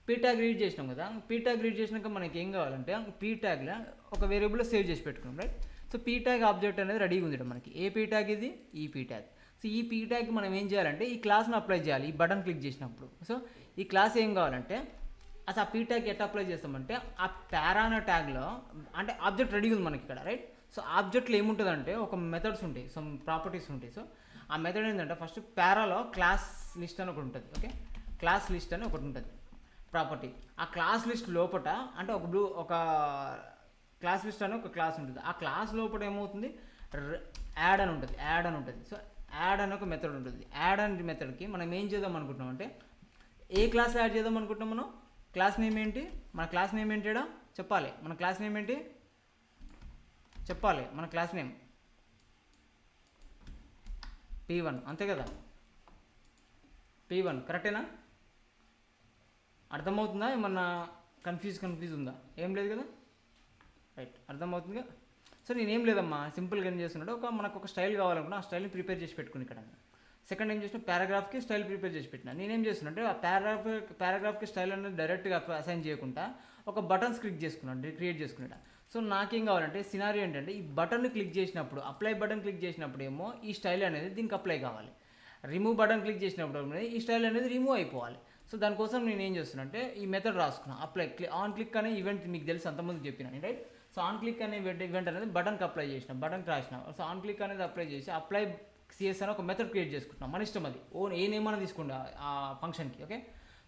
పీ ట్యాగ్ రీడ్ చేసినాం కదా. పీ ట్యాగ్ రీడ్ చేసినాక మనకి ఏం కావాలంటే పీ ట్యాగ్లో ఒక వేరియబుల్లో సేవ్ చేసి పెట్టుకున్నాం, right. So P tag object అనేది రెడీగా ఉంది మనకి. ఏ పీ ట్యాగ్ ఇది, ఈ పీ ట్యాగ్. సో ఈ పీ ట్యాగ్కి మనం ఏం చేయాలంటే ఈ క్లాస్ని అప్లై చేయాలి ఈ బటన్ క్లిక్ చేసినప్పుడు. సో ఈ క్లాస్ ఏం కావాలంటే అసలు ఆ పీ ట్యాగ్ ఎట్లా అప్లై చేస్తామంటే ఆ పారా అనే ట్యాగ్లో అంటే ఆబ్జెక్ట్ రెడీ ఉంది మనకి ఇక్కడ, రైట్. సో ఆబ్జెక్ట్లో ఏముంటుందంటే ఒక మెథడ్స్ ఉంటాయి, సమ్ ప్రాపర్టీస్ ఉంటాయి. సో ఆ మెథడ్ ఏంటంటే ఫస్ట్ పారాలో క్లాస్ లిస్ట్ అని ఒకటి ఉంటుంది. ఓకే, క్లాస్ లిస్ట్ అని ఒకటి ఉంటుంది ప్రాపర్టీ. ఆ క్లాస్ లిస్ట్ లోపల అంటే ఒక క్లాస్ లిస్ట్ అని ఒక క్లాస్ ఉంటుంది. ఆ క్లాస్ లోపల ఏమవుతుంది, యాడ్ అని ఉంటుంది. సో యాడ్ అని ఒక మెథడ్ ఉంటుంది. యాడ్ అనే మెథడ్కి మనం ఏం చేద్దాం అనుకుంటున్నాం అంటే ఏ క్లాస్ యాడ్ చేద్దాం అనుకుంటున్నాం మనం, క్లాస్ నేమ్ ఏంటి, మన క్లాస్ నేమ్ ఏంటిడా చెప్పాలి. మన క్లాస్ నేమ్ ఏంటి చెప్పాలి, మన క్లాస్ నేమ్ P1 అంతే కదా. P1 కరెక్టేనా, అర్థమవుతుందా, ఏమన్నా కన్ఫ్యూజ్ ఉందా, ఏం లేదు కదా, రైట్. అర్థమవుతుందిగా. సో నేనేం లేదమ్మా, సింపుల్గా ఏం చేస్తున్నాడు, మనకు ఒక స్టైల్ కావాలనుకున్నా ఆ స్టైల్ని ప్రిపేర్ చేసి పెట్టుకుని ఇక్కడ. సెకండ్ ఏం చేసిన పారాగ్రాఫ్కి స్టైల్ ప్రిపేర్ చేసి పెట్టినా. నేనేం చేస్తున్నా అంటే ఆ పారాగ్రాఫ్కి స్టైల్ అనేది డైరెక్ట్గా అసైన్ చేయకుండా ఒక బటన్స్ క్రియేట్ చేసుకున్నాడు. సో నాకేం కావాలంటే సినారియో ఏంటంటే ఈ బటన్ క్లిక్ చేసినప్పుడు, అప్లై బటన్ క్లిక్ చేసినప్పుడు ఏమో ఈ స్టైల్ అనేది దీనికి అప్లై కావాలి. రిమూవ్ బటన్ క్లిక్ చేసినప్పుడు ఈ స్టైల్ అనేది రిమూవ్ అయిపోవాలి. సో దానికోసం నేను ఏం చేస్తున్నా అంటే ఈ మెథడ్ రాసుకున్నాను. అప్లై ఆన్ క్లిక్ అనే ఈవెంట్ మీకు తెలుసు అంతకుముందు చెప్పినాను, రైట్. సో ఆన్ క్లిక్ అనే ఈవెంట్ అనేది బటన్కి అప్లై చేసిన, బటన్కి రాసిన. సో ఆన్ క్లిక్ అనేది అప్లై చేసి అప్లై సిఎస్ అని ఒక మెథడ్ క్రియేట్ చేసుకుంటున్నాం. మన ఇష్టం అది, ఏ నేమ్ అని తీసుకుంటా ఆ ఫంక్షన్కి. ఓకే,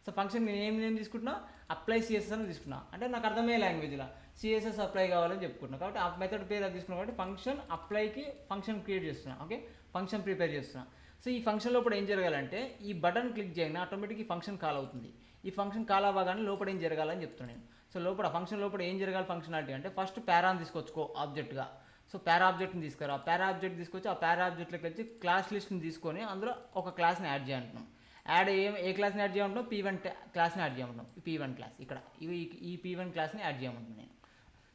సో ఫంక్షన్ నేను ఏం తీసుకుంటున్నా, అప్లై సిఎస్ఎస్ అని తీసుకున్నా. అంటే నాకు అర్థమయ్యే లాంగ్వేజ్లో సిఎస్ఎస్ అప్లై కావాలని చెప్పుకుంటున్నా కాబట్టి ఆ మెథడ్ పేరు అది తీసుకున్నా. కాబట్టి ఫంక్షన్ అప్లైకి ఫంక్షన్ క్రియేట్ చేస్తున్నా. ఓకే, ఫంక్షన్ ప్రిపేర్ చేస్తున్నా. సో ఈ ఫంక్షన్ లోపల ఏం జరగాలంటే ఈ బటన్ క్లిక్ చేయగానే ఆటోమేటిక్ ఈ ఫంక్షన్ కాల్ అవుతుంది. ఈ ఫంక్షన్ కాల్ అవ్వగానే లోపల ఏం జరగాలని చెప్తున్నాను నేను. సో ఫంక్షన్ లోపల ఏం జరగాలి ఫంక్షనాలిటీ అంటే ఫస్ట్ పారాని తీసుకొచ్చుకో ఆబ్జెక్ట్గా. సో పారా ఆబ్జెక్ట్ని తీసుకురా, పారా ఆబ్జెక్ట్ తీసుకొచ్చి ఆ పారా ఆబ్జెక్ట్లోకి వచ్చి క్లాస్ లిస్ట్ని తీసుకొని అందులో ఒక క్లాస్ని యాడ్ చేయంటున్నాం. ఏ క్లాస్ని యాడ్ చేయమంటున్నాం, P1 క్లాస్ని యాడ్ చేయమంటున్నాం. P1 క్లాస్ ఇక్కడ ఈ P1 క్లాస్ని యాడ్ చేయమంటున్నాను నేను.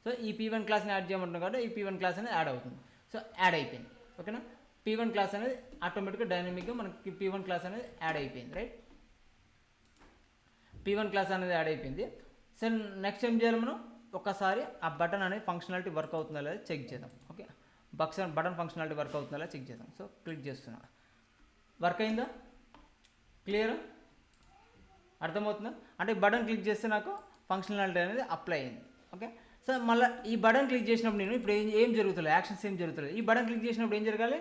సో ఈ P1 క్లాస్ని యాడ్ చేయమంటున్నాం కాబట్టి ఈ P1 క్లాస్ అనేది యాడ్ అవుతుంది. సో యాడ్ అయిపోయింది. ఓకేనా, P1 క్లాస్ అనేది ఆటోమేటిక్గా డైనమిక్గా మనకి P1 క్లాస్ అనేది యాడ్ అయిపోయింది, రైట్. P1 క్లాస్ అనేది యాడ్ అయిపోయింది. సో నెక్స్ట్ ఏం చేయాలి మనం, ఒకసారి ఆ బటన్ అనేది ఫంక్షనాలిటీ వర్క్ అవుతుందా లేదా చెక్ చేద్దాం. ఓకే, బటన్ ఫంక్షనాలిటీ వర్క్ అవుతుందా లేదా చెక్ చేద్దాం. సో క్లిక్ చేస్తున్నా, వర్క్ అయిందా, క్లియర్, అర్థమవుతుందా. అంటే బటన్ క్లిక్ చేస్తే నాకు ఫంక్షనాలిటీ అనేది అప్లై అయింది. ఓకే. సో మళ్ళీ ఈ బటన్ క్లిక్ చేసినప్పుడు నేను ఇప్పుడు ఏం జరుగుతుంది, యాక్షన్స్ ఏం జరుగుతుంది, ఈ బటన్ క్లిక్ చేసినప్పుడు ఏం జరగాలి,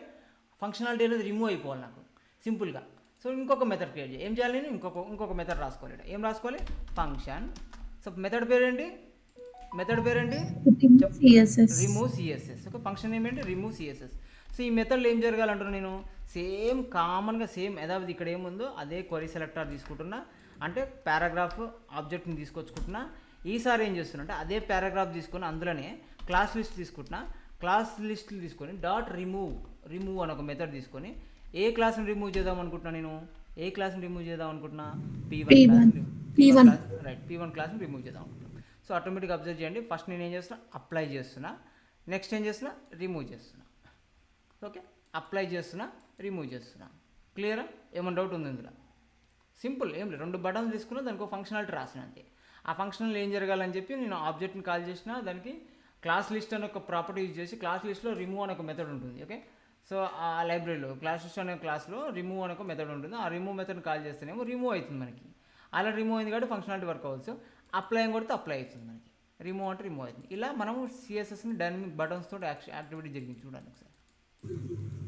ఫంక్షనాలిటీ అనేది రిమూవ్ అయిపోవాలి నాకు సింపుల్గా. సో ఇంకొక మెథడ్ క్రియేట్ చేయాలి. ఏం చేయాలి, నేను ఇంకొక మెథడ్ రాసుకోవాలి. ఏం రాసుకోవాలి, ఫంక్షన్. సో మెథడ్ పేరేంటి, CSS. Remove CSS. Okay, function ఏమేంటి, రిమూవ్ సిఎస్ఎస్. సో ఈ మెథడ్లో ఏం జరగాలంటున్నా నేను, సేమ్ కామన్గా సేమ్ యథావిధి ఇక్కడ ఏముందో అదే క్వరీ సెలెక్టర్ తీసుకుంటున్నా, అంటే పారాగ్రాఫ్ ఆబ్జెక్ట్ని తీసుకొచ్చుకుంటున్నా. ఈసారి ఏం చేస్తున్నా అంటే అదే పారాగ్రాఫ్ తీసుకొని అందులోనే క్లాస్ లిస్ట్ తీసుకుంటున్నా. క్లాస్ లిస్ట్లు తీసుకొని డాట్ రిమూవ్ అని ఒక మెథడ్ తీసుకొని ఏ క్లాస్ని రిమూవ్ చేద్దాం అనుకుంటున్నా, నేను ఏ క్లాస్ని రిమూవ్ చేద్దాం అనుకుంటున్నా, P1 రైట్, P1 క్లాస్ని రిమూవ్ చేద్దాం అనుకుంటున్నా. సో ఆటోమేటిక్గా అబ్జర్వ్ చేయండి, ఫస్ట్ నేను ఏం చేస్తున్నా, అప్లై చేస్తున్నా, నెక్స్ట్ ఏం చేస్తున్నా, రిమూవ్ చేస్తున్నా. ఓకే, అప్లై చేస్తున్నా, రిమూవ్ చేస్తున్నా. క్లియరా, ఏమైనా డౌట్ ఉంది ఇందులో? సింపుల్, ఏం లేదు, 2 బటన్స్ తీసుకున్నా, దానికి ఒక ఫంక్షనాలిటీ రాసిన అంతే. ఆ ఫంక్షనల్ ఏం జరగాలని చెప్పి నేను ఆబ్జెక్ట్ని కాల్ చేసిన, దానికి క్లాస్ లిస్ట్ అనే ఒక ప్రాపర్టీ యూజ్ చేసి క్లాస్ లిస్ట్లో రిమూవ్ అనే ఒక మెథడ్ ఉంటుంది. ఓకే, సో ఆ లైబ్రరీలో క్లాస్ లిస్ట్ అనే క్లాస్లో రిమూవ్ అనే ఒక మెథడ్ ఉంటుంది. ఆ రిమూవ్ మెథడ్ని కాల్ చేస్తేనేమో రిమూవ్ అవుతుంది మనకి. అలా రిమూవ్ అయింది కాబట్టి ఫంక్షనాలిటీ వర్క్ అవ్వచ్చు. అప్లై అని కొడితే అప్లై అవుతుంది మనకి, రిమూవ్ అంటే రిమూవ్ అవుతుంది. ఇలా మనం సిఎస్ఎస్ని డైనమిక్ బటన్స్ తోటి యాక్టివిటీ జరిగింది చూడండి ఒకసారి.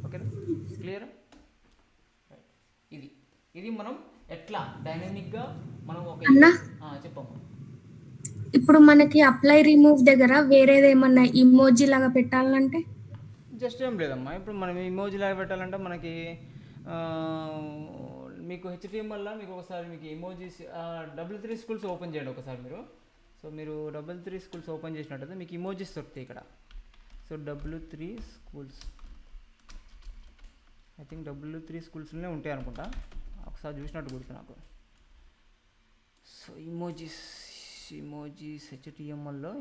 ఓకేనా, క్లియరా? ఇది మనం ఎట్లా డైనమిక్గా మనం ఒక చెప్పమ్మా. ఇప్పుడు మనకి అప్లై రిమూవ్ దగ్గర వేరేది ఏమన్నా ఇమోజీ లాగా పెట్టాలంటే జస్ట్ ఏం లేదమ్మా, ఇప్పుడు మనం ఇమోజీ లాగా పెట్టాలంటే మనకి మీకు హెచ్టిఎంఎల్లో మీకు ఒకసారి మీకు ఇమోజీస్ W3 స్కూల్స్ ఓపెన్ చేయండి ఒకసారి మీరు. సో మీరు W3 స్కూల్స్ ఓపెన్ చేసినట్టయితే మీకు ఇమోజీస్ దొరుకుతాయి ఇక్కడ. So W3 schools, I think W3 స్కూల్స్లోనే ఉంటాయి అనుకుంటా, ఒకసారి చూసినట్టు గుర్తు నాకు. సో ఇమోజీస్ హెచ్టిఎంఎల్లో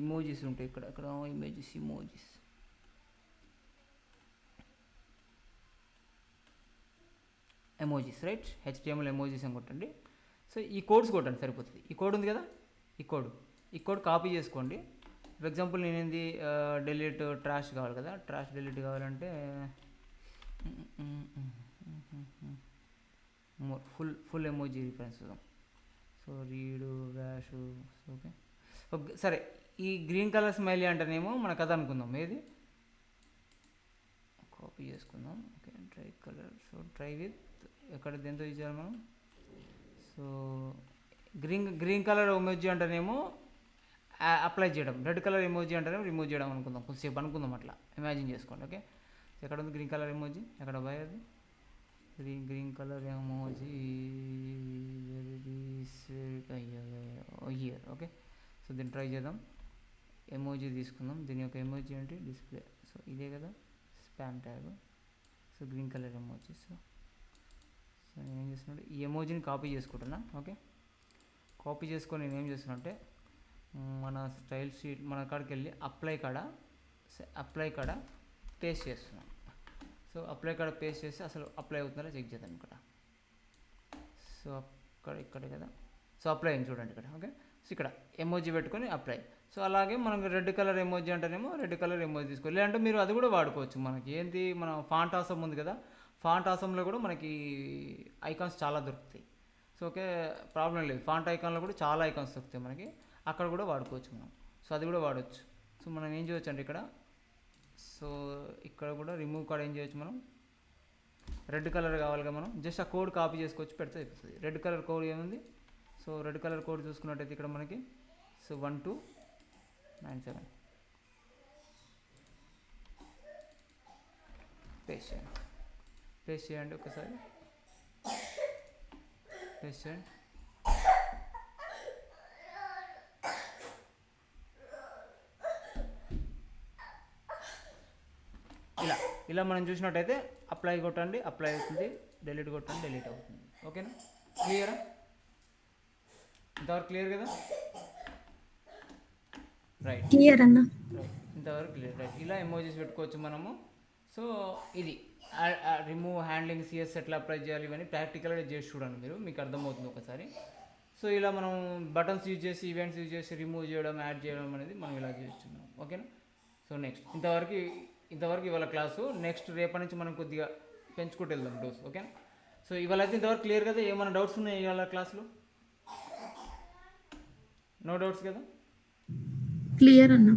ఇమోజీస్ ఉంటాయి ఇక్కడ ఎమోజీస్ రైట్, హెచ్టిఎంఎల్ ఎమోజీస్ అని కొట్టండి. సో ఈ కోడ్స్ కొట్టండి సరిపోతుంది. ఈ కోడ్ ఉంది కదా, ఈ కోడ్ కాపీ చేసుకోండి. ఫర్ ఎగ్జాంపుల్ నేనేంది డెలీట్ ట్రాష్ కావాలి కదా, ట్రాష్ డెలీట్ కావాలంటే ఫుల్ ఎమోజీ రిఫరెన్స్ చూద్దాం. సో రీడు వ్యాష్, ఓకే సరే. ఈ గ్రీన్ కలర్ స్మైలీ అంటేనేమో మన కథ అనుకుందాం, ఏది కాపీ చేసుకుందాం. Okay, dry colour. So dry with ఎక్కడ దేంతో ఇచ్చారు మనం. సో గ్రీన్ కలర్ ఎమోజీ అంటేనేమో అప్లై చేయడం, రెడ్ కలర్ ఎమోజీ అంటేనేమో రిమూవ్ చేయడం అనుకుందాం, కొద్దిసేపు అనుకుందాం, అట్లా ఇమాజిన్ చేసుకోండి. ఓకే, ఎక్కడ ఉంది గ్రీన్ కలర్ ఎమోజీ, ఎక్కడ పోయేది green colour emoji, here. Okay, so దీన్ని ట్రై చేద్దాం. ఎమోజీ తీసుకుందాం, దీని యొక్క ఎమోజీ ఏంటి, డిస్ప్లే. సో ఇదే కదా span tag. So green colour emoji. So నేను ఏం చేస్తున్నా, ఈ ఎమోజీని కాపీ చేసుకుంటున్నా. ఓకే, కాపీ చేసుకొని నేను ఏం చేస్తున్నా అంటే మన స్టైల్ షీట్ మన కాడికి వెళ్ళి అప్లై కాడ పేస్ట్ చేస్తున్నాం. సో అప్లై కాడ పేస్ట్ చేసి అసలు అప్లై అవుతుందా చెక్ చేద్దాం ఇక్కడ. సో ఇక్కడ కదా, సో అప్లై అయింది చూడండి ఇక్కడ. ఓకే, సో ఇక్కడ ఎమోజీ పెట్టుకొని అప్లై. సో అలాగే మనకు రెడ్ కలర్ ఎమోజీ అంటేనేమో రెడ్ కలర్ ఎమోజీ తీసుకోవాలి, లేదంటే మీరు అది కూడా వాడుకోవచ్చు. మనకి ఏంటి, మన ఫాంట్ ఆసమ్ ఉంది కదా, ఫాంట్ ఆసమ్లో కూడా మనకి ఐకాన్స్ చాలా దొరుకుతాయి. సో ఓకే, ప్రాబ్లం లేదు, ఫాంట్ ఐకాన్లో కూడా చాలా ఐకాన్స్ దొరుకుతాయి మనకి, అక్కడ కూడా వాడుకోవచ్చు మనం. సో అది కూడా వాడవచ్చు. సో మనం ఏం చేయవచ్చు అంటే ఇక్కడ, సో ఇక్కడ కూడా రిమూవ్ కాడ ఏం చేయొచ్చు, మనం రెడ్ కలర్ కావాలిగా, మనం జస్ట్ ఆ కోడ్ కాపీ చేసుకొచ్చి పెడితే అయిపోతుంది. రెడ్ కలర్ కోడ్ ఏముంది, సో రెడ్ కలర్ కోడ్ చూసుకున్నట్టయితే ఇక్కడ మనకి సో 1297 పేస్ట్ చేయండి ఒకసారి, పేస్ట్ చేయండి. ఇలా మనం చూసినట్టయితే అప్లై కొట్టండి, అప్లై అవుతుంది, డెలీట్ కొట్టండి, డెలీట్ అవుతుంది. ఓకేనా, క్లియరా? ఇంతవరకు క్లియర్ కదా? రైట్, క్లియర్ అన్న, ఇంతవరకు క్లియర్. రైట్, ఇలా ఎమోజీస్ పెట్టుకోవచ్చు మనము. సో ఇది రిమూవ్ హ్యాండ్లింగ్ సిఎస్ ఎట్లా అప్లై చేయాలి ఇవన్నీ ప్రాక్టికల్గా చేసి చూడండి మీరు, మీకు అర్థమవుతుంది ఒకసారి. సో ఇలా మనం బటన్స్ యూజ్ చేసి, ఈవెంట్స్ యూజ్ చేసి రిమూవ్ చేయడం, యాడ్ చేయడం అనేది మనం ఇలా చేస్తున్నాం. ఓకేనా, సో నెక్స్ట్ ఇంతవరకు ఇవాళ క్లాసు. నెక్స్ట్ రేపటి నుంచి మనం కొద్దిగా పెంచుకుంటూ వెళ్దాం డోస్. ఓకేనా, సో ఇవాళ అయితే ఇంతవరకు క్లియర్ కదా? ఏమైనా డౌట్స్ ఉన్నాయి ఇవాళ క్లాస్లో? నో డౌట్స్ కదా? క్లియర్ అన్న.